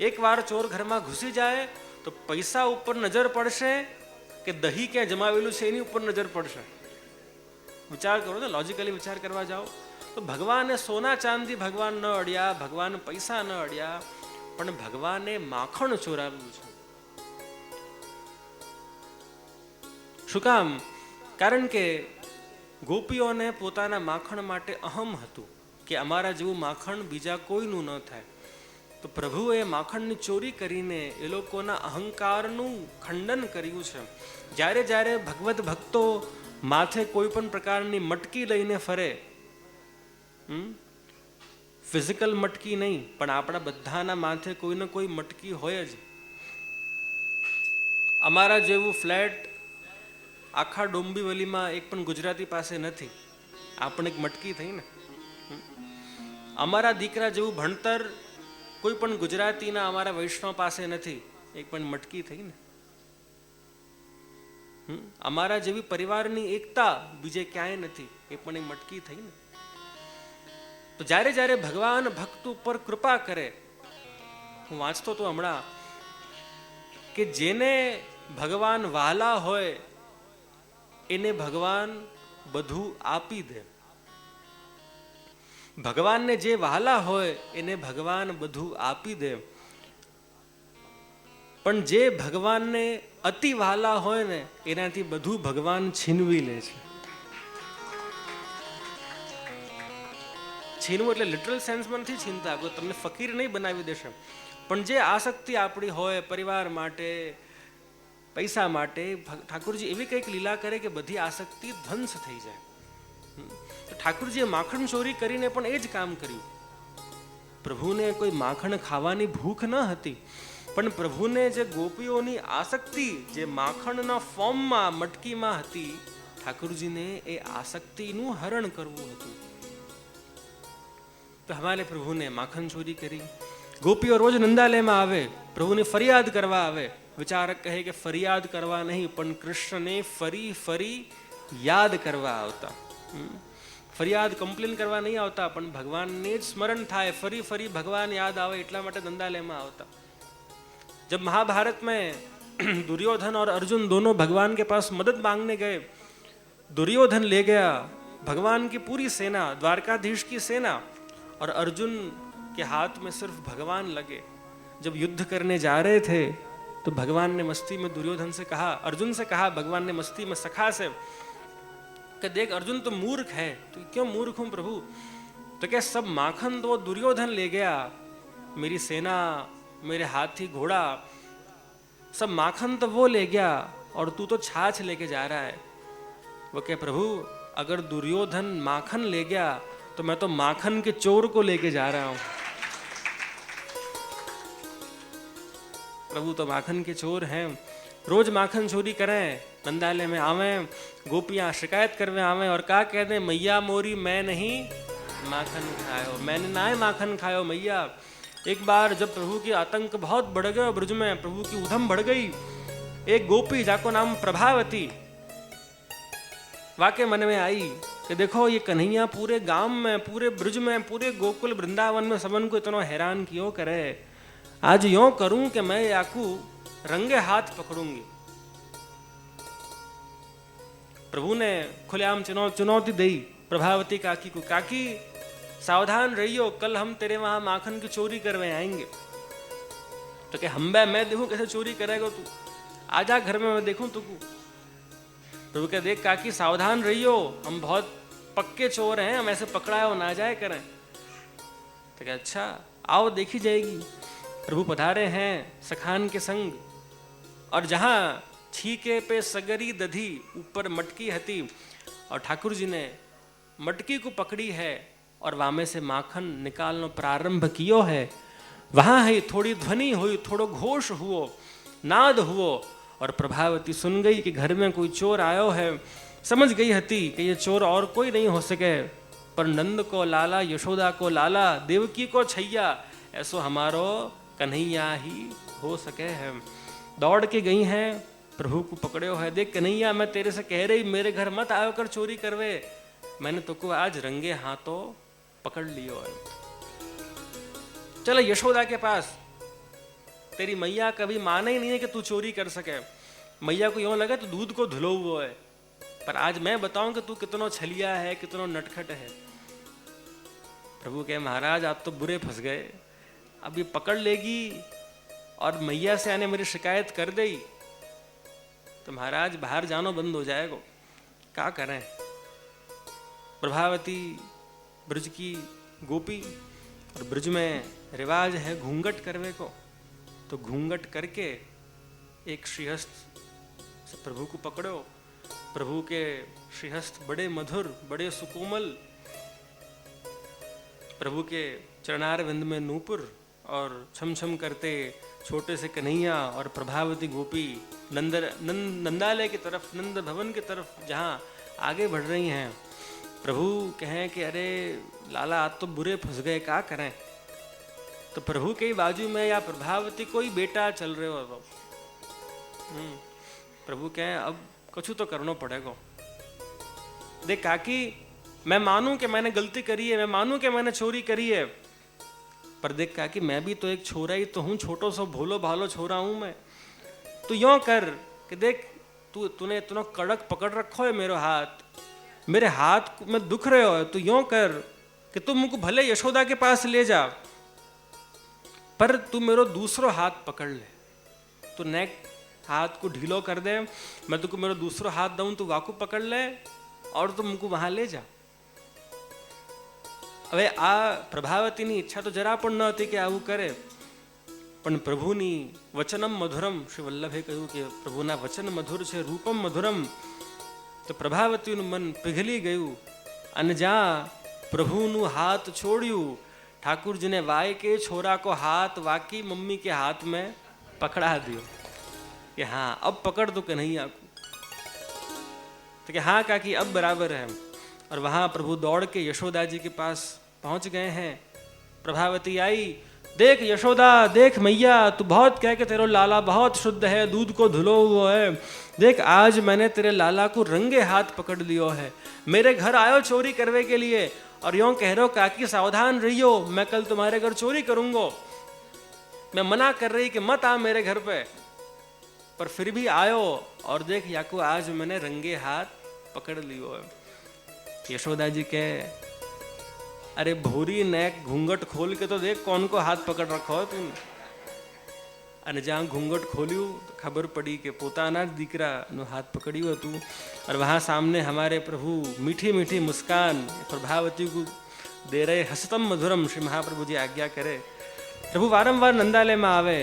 એકવાર ચોર ઘરમાં ઘૂસી જાય તો પૈસા ઉપર નજર પડશે કે દહીં ક્યાં જમાવેલું છે એની ઉપર નજર પડશે? વિચાર કરો ને, લોજિકલી વિચાર કરવા જાઓ તો ભગવાને સોના ચાંદી ભગવાન ન અડ્યા, ભગવાન પૈસા ન અડ્યા, પણ ભગવાને માખણ ચોરાવ્યું છે. શું કામ? કારણ કે ગોપીઓને પોતાના માખણ માટે અહમ હતું કે અમારા જેવું માખણ બીજા કોઈનું ન થાય. તો પ્રભુએ માખણની ચોરી કરીને એ લોકોના અહંકારનું ખંડન કર્યું છે. જ્યારે જ્યારે ભગવત ભક્તો માથે કોઈ પણ પ્રકારની મટકી લઈને ફરે, ફિઝિકલ મટકી નહીં પણ આપણા બધાના માથે કોઈને કોઈ મટકી હોય જ. અમારા જેવું ફ્લેટ આખા ડોંબીવલીમાં એક પણ ગુજરાતી પાસે નથી, આપણે એક મટકી થઈ ને. અમારા દીકરા જેવું ભણતર કોઈ પણ ગુજરાતીના અમારા વૈષ્ણવ પાસે નથી, એક પણ મટકી થઈ ને. અમારા જેવી પરિવારની એકતા બીજે ક્યાંય નથી, એ પણ એક મટકી થઈ ને. તો જ્યારે જ્યારે ભગવાન ભક્ત ઉપર કૃપા કરે, હું વાંચતો તો હમણાં કે જેને ભગવાન વહાલા હોય એને ભગવાન બધું આપી દે. ભગવાનને જે વહાલા હોય એને ભગવાન બધું આપી દે, પણ જે ભગવાનને અતિ વહાલા હોય ને એનાથી બધું ભગવાન છીનવી લે છે. છીનવું એટલે લિટરલ સેન્સમાં નથી છીનતા, કોઈ તમને ફકીર નહીં બનાવી દેશે, પણ જે આસક્તિ આપણી હોય પરિવાર માટે, પૈસા માટે, ઠાકોરજી એવી કંઈક લીલા કરે કે બધી આસક્તિ ધ્વંસ થઈ જાય. ઠાકોરજીએ માખણ ચોરી કરીને પણ એ જ કામ કર્યું. પ્રભુને કોઈ માખણ ખાવાની ભૂખ ન હતી, પણ પ્રભુને જે ગોપીઓની આસક્તિ જે માખણના ફોર્મમાં મટકીમાં હતી, ઠાકોરજીને એ આસક્તિનું હરણ કરવું હતું. તો હમારે પ્રભુને માખણ ચોરી કરી. ગોપીઓ રોજ નંદાલયમાં આવે, પ્રભુને ફરિયાદ કરવા આવે. વિચારક કહે કે ફરિયાદ કરવા નહીં, પણ કૃષ્ણને ફરી ફરી યાદ કરવા આવતા. ફરિયાદ કમ્પ્લેન કરવા નહીં આવતા, પણ ભગવાનને જ સ્મરણ થાય, ફરી ફરી ભગવાન યાદ આવે એટલા માટે नंदालय આવતા. जब महाभारत में दुर्योधन और अर्जुन दोनों भगवान के पास मदद मांगने गए, दुर्योधन ले गया भगवान की पूरी सेना, द्वारकाधीश की सेना, और अर्जुन के हाथ में सिर्फ भगवान लगे. जब युद्ध करने जा रहे थे तो भगवान ने मस्ती में दुर्योधन से कहा, अर्जुन से कहा, भगवान ने मस्ती में सखा से कि देख अर्जुन तो मूर्ख है. तो क्यों मूर्ख हूं प्रभु? तो क्या सब माखन तो दुर्योधन ले गया, मेरी सेना, मेरे हाथी घोड़ा, सब माखन तो वो ले गया और तू तो छाछ लेके जा रहा है. वो क्या प्रभु, अगर दुर्योधन माखन ले गया तो मैं तो माखन के चोर को लेके जा रहा हूं. प्रभु तो माखन के चोर हैं, रोज माखन चोरी करें, नंदालय में आवे, गोपियां शिकायत करवे आवे और का कह दे, मैया मोरी मैं नहीं माखन खायो, मैंने ना माखन खायो मैया. एक बार जब प्रभु की आतंक बहुत बढ़ गया ब्रज में, प्रभु की उधम बढ़ गई, एक गोपी जाको नाम प्रभावती वाके मन में आई कि देखो ये कन्हैया पूरे गांव में, पूरे ब्रज में, पूरे गोकुल वृंदावन में सबन को इतना हैरान क्यों करे, आज यूं करूं कि मैं याकू रंगे हाथ पकड़ूंगी. प्रभु ने खुलेआम चुनौती दी प्रभावती काकी को, काकी सावधान रहियो, कल हम तेरे वहां माखन की चोरी करवे आएंगे. तो क्या मैं देखूं कैसे चोरी करेगा तू, आजा घर में मैं देखूं तुझको. प्रभु कह, देख काकी सावधान रहियो, हम बहुत पक्के चोर हैं, हम ऐसे पकड़ाए हो ना जाए करें. तो क्या अच्छा आओ देखी जाएगी. प्रभु पधारे हैं सखान के संग, और जहां छीके पे सगरी दधी ऊपर मटकी हती, और ठाकुर जी ने मटकी को पकड़ी है और वामे से माखन निकालनो प्रारंभ कियो है, वहां ही थोड़ी ध्वनि हुई, थोड़ो घोष हुओ, नाद हुओ, और प्रभावती सुन गई कि घर में कोई चोर आयो है. समझ गई हती कि ये चोर और कोई नहीं हो सके, पर नंद को लाला, यशोदा को लाला, देवकी को छैया, ऐसो हमारो कन्हैया ही हो सके है. दौड़ के गई हैं, प्रभु को पकड़ो है, देख कन्हैया मैं तेरे से कह रही मेरे घर मत आयो कर चोरी करवे, मैंने तुमको आज रंगे हाथों पकड़ लियो है. चलो यशोदा के पास, तेरी मैया कभी माने ही नहीं है कि तू चोरी कर सके. मैया को यूं लगा तो दूध को धुलो हुआ है, पर आज मैं बताऊं कि तू कितनो छलिया है, कितनो नटखट है. प्रभु कहे, महाराज आप तो बुरे फंस गए, अब ये पकड़ लेगी और मैया से आने मेरी शिकायत कर देगी तो महाराज बाहर जानो बंद हो जाएगा, क्या करें. प्रभावती ब्रज की गोपी, और ब्रज में रिवाज है घूंघट करवे को, तो घूंघट करके एक श्रीहस्त से प्रभु को पकड़ो. प्रभु के श्रीहस्त बड़े मधुर, बड़े सुकोमल, प्रभु के चरणार विंद में नूपुर, और छम छम करते छोटे से कन्हैया और प्रभावती गोपी नंदालय की तरफ, नंद भवन की तरफ जहाँ आगे बढ़ रही हैं. प्रभु कहें कि अरे लाला आज तो बुरे फंस गए, क्या करें. तो प्रभु के बाजू में या प्रभावती कोई बेटा चल रहे हो. प्रभु कहें अब कुछ तो करना पड़ेगा। देख काकी, मैं मानूं कि मैंने गलती करी है, मैं मानूं कि मैंने चोरी करी है, पर देख काकी मैं भी तो एक छोरा ही तो हूं, छोटो सो भोलो भालो छोरा हूं मैं। तू यों कर कि देख तूने कड़क पकड़ रखो है मेरे हाथ में दुख रहे हो, तू यों कर कि तू मुझको भले यशोदा के पास ले जा, पर तू मेरा दूसरो हाथ पकड़ ले, तू नेक हाथ को ढीलो कर दे, मैं तुझको मेरा दूसरा हाथ दूं, तू वाकू पकड़ ले और तू मुझको वहां ले जा। હવે આ પ્રભાવતીની ઈચ્છા તો જરા પણ ન હતી કે આવું કરે, પણ પ્રભુની વચનમ મધુરમ, શ્રી વલ્લભે કહ્યું કે પ્રભુના વચન મધુર છે, રૂપમ મધુરમ, તો પ્રભાવતીનું મન પીઘલી ગયું અને જ્યાં પ્રભુનું હાથ છોડ્યું, ઠાकुरજીને વાય કે છોરા કો હાથ વાકી મમ્મી के हाथ में पकड़ा दियो कि हाँ अब पकड़ दो कन्हैया को, तो कि हाँ काकी अब बराबर है। और वहां प्रभु दौड़ के यशोदा जी के पास पहुंच गए हैं। प्रभावती आई, देख यशोदा, देख मैया, तू बहुत कह के तेरा लाला बहुत शुद्ध है, दूध को धुलो हुआ है, देख आज मैंने तेरे लाला को रंगे हाथ पकड़ लियो है, मेरे घर आयो चोरी करने के लिए और यूं कह रहे हो काकी सावधान रहियो, मैं कल तुम्हारे घर चोरी करूंगा, मैं मना कर रही कि मत आ मेरे घर पे, पर फिर भी आयो और देख याकू आज मैंने रंगे हाथ पकड़ लियो है। यशोदा जी के अरे भूरी नेक घूंघट खोल के तो देख कौन को हाथ पकड़ रखो है तूने। અને જ્યાં ઘૂંઘટ ખોલ્યું તો ખબર પડી કે પોતાના જ દીકરાનો હાથ પકડ્યું હતું। और वहाँ सामने हमारे प्रभु मीठी मीठी मुस्कान प्रभावती को दे रहे, हसतम मधुरम, श्री महाप्रभु जी आज्ञा करे। प्रभु वारंवार नंदालय में आवे,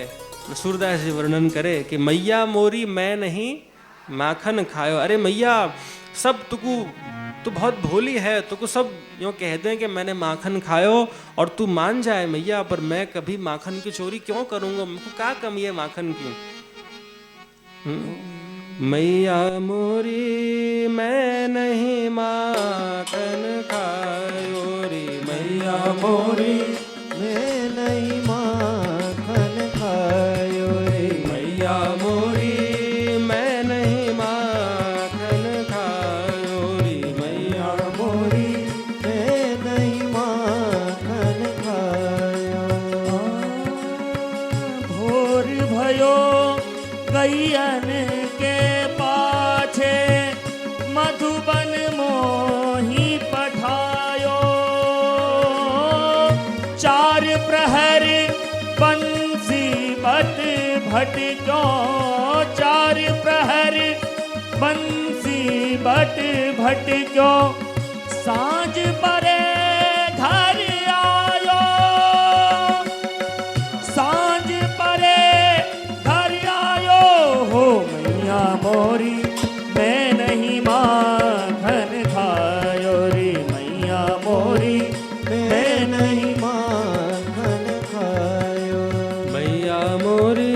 सूरदास जी वर्णन करे कि मैया मोरी मैं नहीं माखन खायो। अरे मैया सब तू बहुत भोली है, तुको सब यूँ कह दें कि मैंने माखन खायो और तू मान जाए मैया, पर मैं कभी माखन की चोरी क्यों करूंगा, मुझको क्या कमी है माखन की। मैया मोरी मैं नहीं माखन खायो रे, मैया मोरी मैं नहीं माखन खायो रे, मैया मोरी मैं नहीं माखन खायो रे, मैया मोरी मैं नहीं माखन खायो। भोर भयो गैयन के पाछे मधुबन मोही पठायो, चार प्रहर बंसी बट भटक्यो, चार प्रहर बंसी बट भटक्यो, सांझ परे घर आयो, सांझ परे घर आयो हो मैया मोरी मैं नहीं माखन खायो रे, मैया मोरी मैं नहीं माखन खायो। मैया मोरी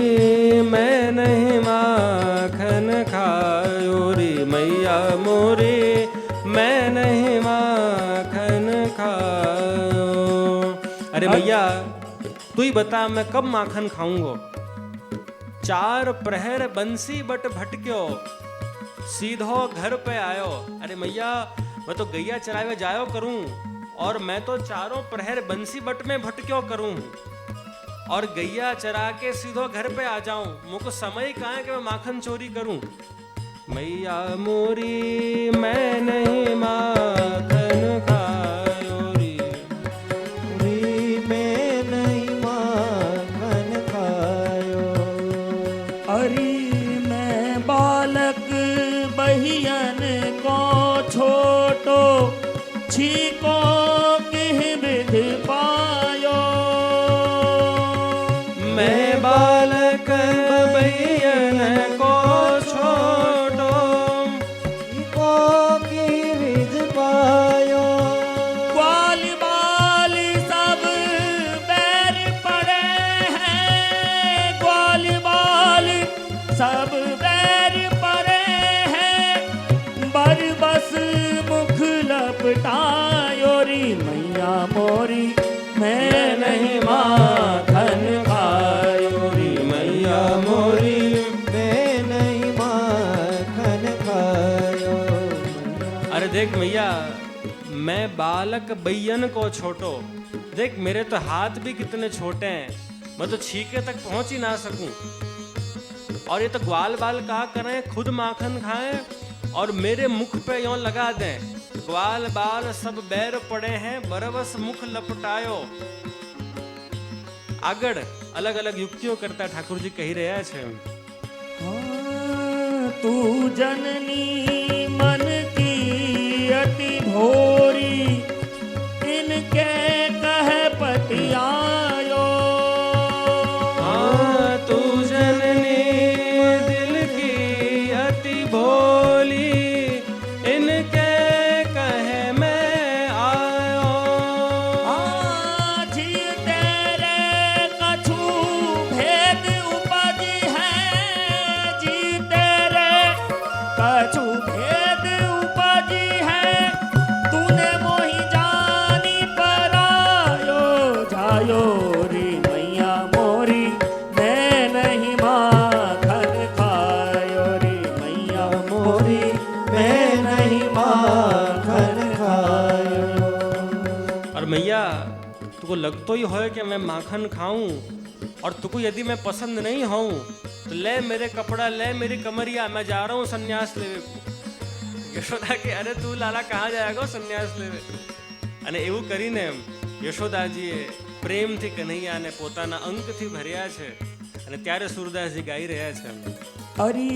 मैं नहीं माखन खायो रे, मैया मोरी मैं नहीं माखन खायो। अरे भैया तू ही बता मैं कब माखन खाऊंगा। चार प्रहर बंसी बट भटक्यो, सीधो घर पे आयो। अरे मैया मैं तो गैया चरावे जायो करूं और मैं तो चारों प्रहर बंसी बट में भटक्यो करूं और गैया चरा के सीधो घर पे आ जाऊं, मुझको समय कहाँ है कि मैं माखन चोरी करूं। मैया मोरी मैं नहीं माखन खायो रे, मैं नहीं माखन खायो। अरे मैं बालक बहियन को छोटो, छीको किह विध पायो, मैं बालक बहियन को छोटो, छीको किह विध पायो। ग्वाल बाल सब बैर पड़े हैं, ग्वाल बाल सब बैर पड़े हैं, बरबस मुख लपटायो री, मैया मोरी मैं नहीं माखन खायो री, मैया मोरी मैं नहीं माखन खायो। देख मैया, मैं बालक बैयन को छोटो, देख मेरे तो हाथ भी कितने छोटे हैं, मैं तो छीके तक पहुंच ही ना सकूं। और ये तो ग्वाल बाल का करें, खुद माखन खाएं और मेरे मुख पे यूं लगा दें। ग्वाल बाल सब बैर पड़े हैं, बरबस मुख लपटायो। આગળ અલગ અલગ યુક્તિઓ કરતા ઠાकुरજી કહી રહ્યા છે। तू जननी मन की अति भोरी, इनके कह पति आयो। तू जननी दिल की अति भोली, इनके कहे मैं आयो। जी तेरे कछु भेद उपजी है, जी तेरे कछु भेद उपजी है, तूने मोहि जानी परायो। जायो रे मैया मोरी, मैं नहीं माखन खायो रे मैया मोरी, मैं नहीं माखन खायो। और मैया तुको लगतो ही हो कि मैं माखन खाऊं, और तुको यदि मैं पसंद नहीं हूं तो ले मेरे कपड़ा, ले मेरी कमरिया, मैं जा रहा हूं सन्यास लेवे को। यशोदा के अरे तू लाला कहाँ जाएगा सन्यास लेवे। અને એવું કરીને યશોદાજીએ પ્રેમથી કનૈયાને પોતાના અંકથી ભર્યા છે। અને ત્યારે સુરદાસજી ગાઈ રહ્યા છે। अरे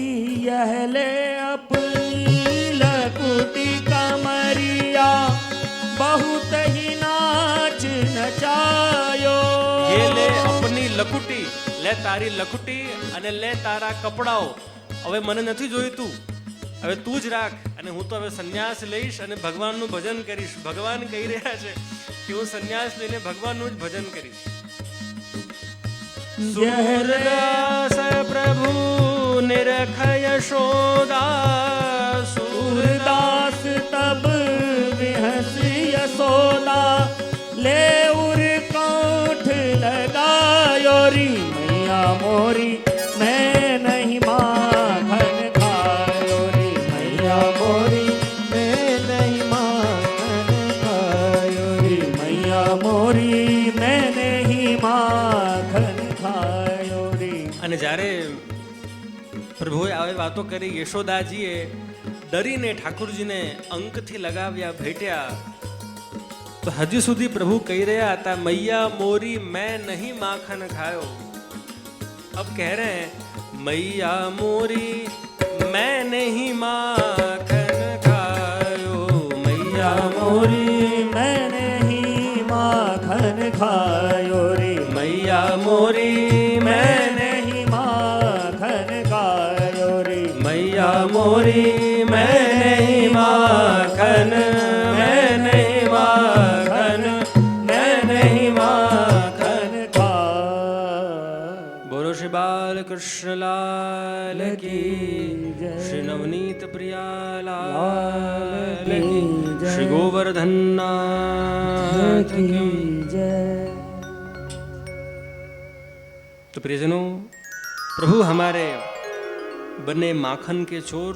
यह ले अपनी लकुटी कमरिया, बहुत ही नाच नचायो। ये ले अपनी लकुटी, ले तारी लकुटी અને લે તારા કપડાઓ, હવે મને નથી જોઈતું, હવે તું જ રાખ, અને હું તો હવે સંન્યાસ લઈશ અને ભગવાનનું ભજન કરીશ। ભગવાન કહી રહ્યા છે કે હું સંન્યાસ લઈને ભગવાનનું જ ભજન કરીશ। सूरदास प्रभु निरख यशोदा, सूरदास तब विहस यशोदा, ले उर कोठ लगायो री मैया मोरी, मैं नहीं माखन खायो रे मैया मोरी, मैं नहीं माखन खायो रे मैया मोरी, मैं नहीं माखन खायो रे। અને જ્યારે પ્રભુએ આવી વાતો કરી, યશોદાજીએ ડરીને ઠાकुरજીને અંકથી લગાવ્યા, ભેટ્યા, તો હજી સુધી પ્રભુ કહી રહ્યા હતા મૈયા મોરી मैं नहीं माखन खायो। अब कह रहे हैं मैया मोरी मैं नहीं माखन खायो, मैया मोरी मैं नहीं माखन खायो रे मैया मोरी मैं नहीं माखन खायो रे मैया मोरी मैं नहीं माखन, मैं नहीं माखन, मैं नहीं माखन। बोलो श्री बाल कृष्ण लाल की, श्री नवनीत प्रिया लाल की, श्री गोवर्धन नाथ की जय। तो प्रियजनों, प्रभु हमारे बने माखन के चोर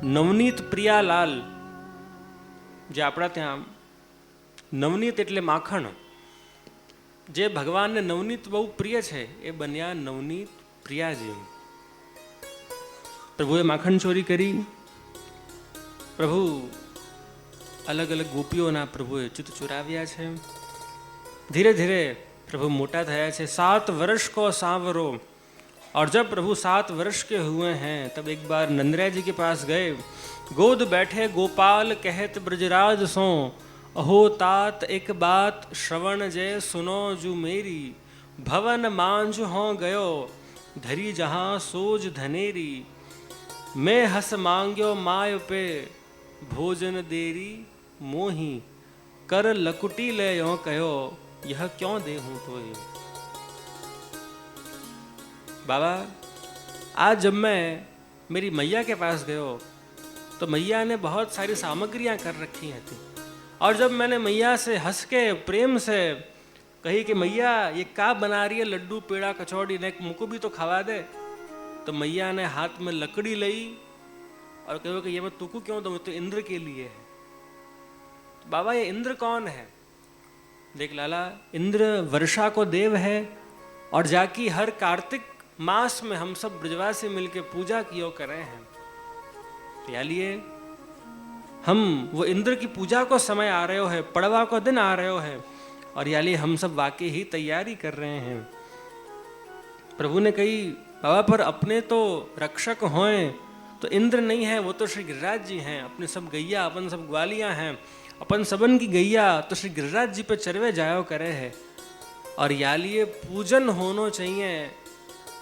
नवनीत प्रियालाल, જે આપણા ત્યાં નવનીત એટલે માખણ, જે ભગવાનને નવનીત બહુ પ્રિય છે, એ બન્યા નવનીત પ્રિયાજી। પ્રભુએ માખણ ચોરી કરી। પ્રભુ અલગ અલગ ગોપીઓના પ્રભુએ ચિત્ત ચોરાવ્યા છે। ધીરે ધીરે प्रभु मोटा थया छे। 7 वर्ष को सांवरो, और जब प्रभु 7 वर्ष के हुए हैं तब एक बार नंदराय जी के पास गए। गोद बैठे गोपाल कहत ब्रजराज सो, अहो तात एक बात श्रवण जय सुनो जू मेरी। भवन मांझ हो गयो धरी जहाँ सोज धनेरी, मैं हस मांग्यो माय पे भोजन देरी मोही। कर लकुटी ले यो कहो यह क्यों दे हूं तो ये। बाबा आज जब मैं मेरी मैया के पास गयो तो मैया ने बहुत सारी सामग्रियां कर रखी थी, और जब मैंने मैया से हंस के प्रेम से कही कि मैया ये का बना रही है, लड्डू पेड़ा कचौड़ी ने मुको भी तो खवा दे, तो मैया ने हाथ में लकड़ी ली और कहो कि ये मैं तुमको क्यों दूं, तो इंद्र के लिए है। तो बाबा ये इंद्र कौन है? देख लाला, इंद्र वर्षा को देव है, और जाकी हर कार्तिक मास में हम सब ब्रजवासी मिलके पूजा कियो करे हैं। तो या लिए हम वो इंद्र की पूजा को समय आ रहे हो है, पड़वा को दिन आ रहे हो है, और या लिए हम सब वाकई ही तैयारी कर रहे हैं। प्रभु ने कही बाबा पर अपने तो रक्षक होए तो इंद्र नहीं है, वो तो श्री गिरिराज जी हैं। अपने सब गैया, अपन सब ग्वालियां हैं, अपन सबन की गैया तो श्री गिरिराज जी पे चरवे जायो करे है। और या लिए पूजन होना चाहिए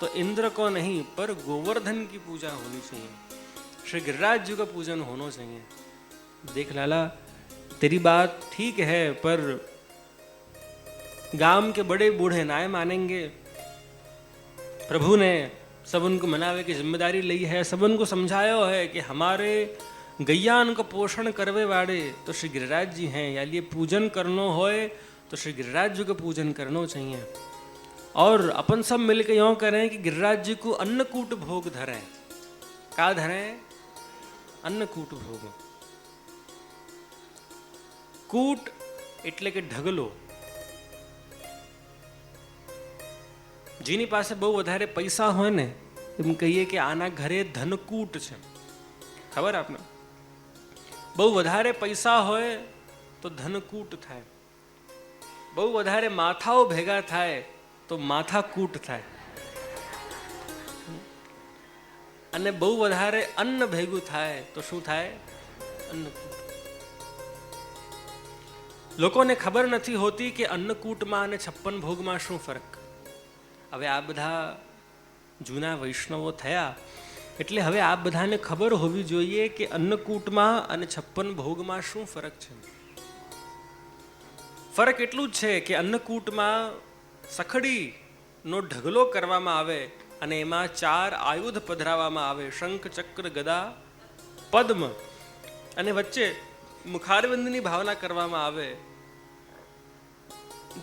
तो इंद्र को नहीं, पर गोवर्धन की पूजा होनी चाहिए, श्री गिरिराज जी का पूजन होना चाहिए। देख लाला, तेरी बात ठीक है, पर गांव के बड़े बूढ़े नाय मानेंगे। प्रभु ने सब उनको मनावे की जिम्मेदारी ली है, सब उनको समझाया है कि हमारे गैयान को पोषण करवे वाले तो श्री गिरिराज जी हैं, या लिए पूजन करनो होए तो श्री गिरिराज जी को पूजन करना चाहिए। और अपन सब मिलकर यूँ करें कि गिरिराज जी को अन्नकूट भोग धरें। का धरें? अन्नकूट भोग। कूट એટલે કે ઢગલો। જેની પાસે બહુ વધારે પૈસા હોય ને, એમ કહીએ કે આના ઘરે ધનકૂટ છે। ખબર આપને? બહુ વધારે પૈસા હોય તો ધનકૂટ થાય, બહુ વધારે માથાઓ ભેગા થાય તો માથાકૂટ થાય, અને બહુ વધારે અન્ન ભેગું થાય તો શું થાય? અન્નકૂટ। લોકોને ખબર નથી હોતી કે અન્નકૂટમાં અને 56 ભોગમાં શું ફરક। હવે આ બધા જૂના વૈષ્ણવો થયા એટલે હવે આ બધાને ખબર હોવી જોઈએ કે અન્નકૂટમાં અને 56 ભોગમાં શું ફરક છે। ફરક એટલું જ છે કે અન્નકૂટમાં સખડીનો ઢગલો કરવામાં આવે અને એમાં 4 આયુધ પધરાવવામાં આવે, શંખ, ચક્ર, ગદા, પદ્મ, અને વચ્ચે મુખારવિંદની ભાવના કરવામાં આવે,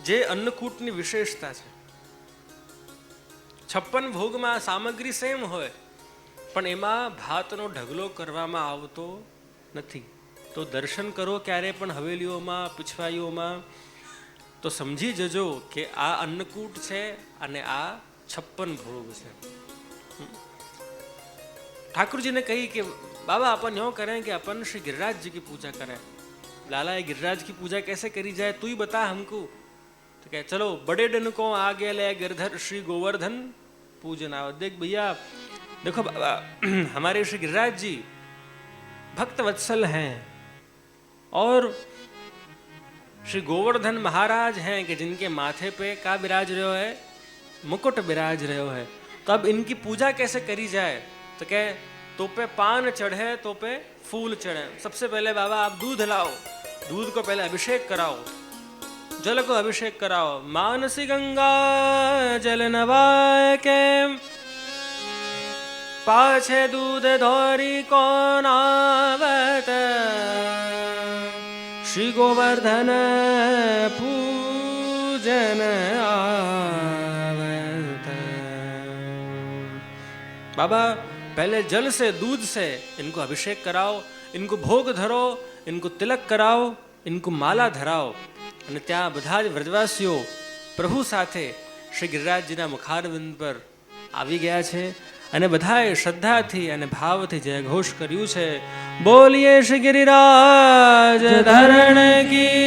જે અન્નકૂટની વિશેષતા છે। 56 ભોગમાં સામગ્રી સેમ હોય પણ એમાં ભાતનો ઢગલો કરવામાં આવતો નથી। તો દર્શન કરો ક્યારે પણ હવેલીઓમાં, પીછવાઈઓમાં, તો સમજી જજો કે આ અન્નકૂટ છે અને આ 56 ભોગ છે। ठाकुर जी ने कही कि बाबा अपन यूँ करें कि अपन श्री गिरिराज जी की पूजा करें। लाला, ये गिरिराज की पूजा कैसे करी जाए, तू ही बता हमको। तो कहे चलो बड़े डन को आगे ले गिरधर श्री गोवर्धन पूजन आओ। देख भैया, देखो बाबा, हमारे श्री गिरिराज जी भक्त वत्सल हैं और श्री गोवर्धन महाराज हैं कि जिनके माथे पे का विराज रहो है? मुकुट विराज रहो है। तो अब इनकी पूजा कैसे करी जाए? तो कहे तो पे पान चढ़े तो पे फूल चढ़े। सबसे पहले बाबा आप दूध लाओ, दूध को पहले अभिषेक कराओ, जल को अभिषेक कराओ। मानसी गंगा जल नवाय के पाछे दूध धोरी कौन आवत, श्री गोवर्धन पूजन आवत। बाबा पहले जल से, दूध से इनको अभिषेक कराओ, इनको भोग धरो, इनको तिलक कराओ, इनको माला धराओ। અને ત્યાં બધા જ વ્રજવાસીઓ પ્રભુ સાથે શ્રી ગિરિરાજજીના મુખારવિંદ પર આવી ગયા છે અને બધાએ શ્રદ્ધાથી અને ભાવથી જયઘોષ કર્યું છે। બોલીએ શ્રી ગિરિરાજ ધરણ કી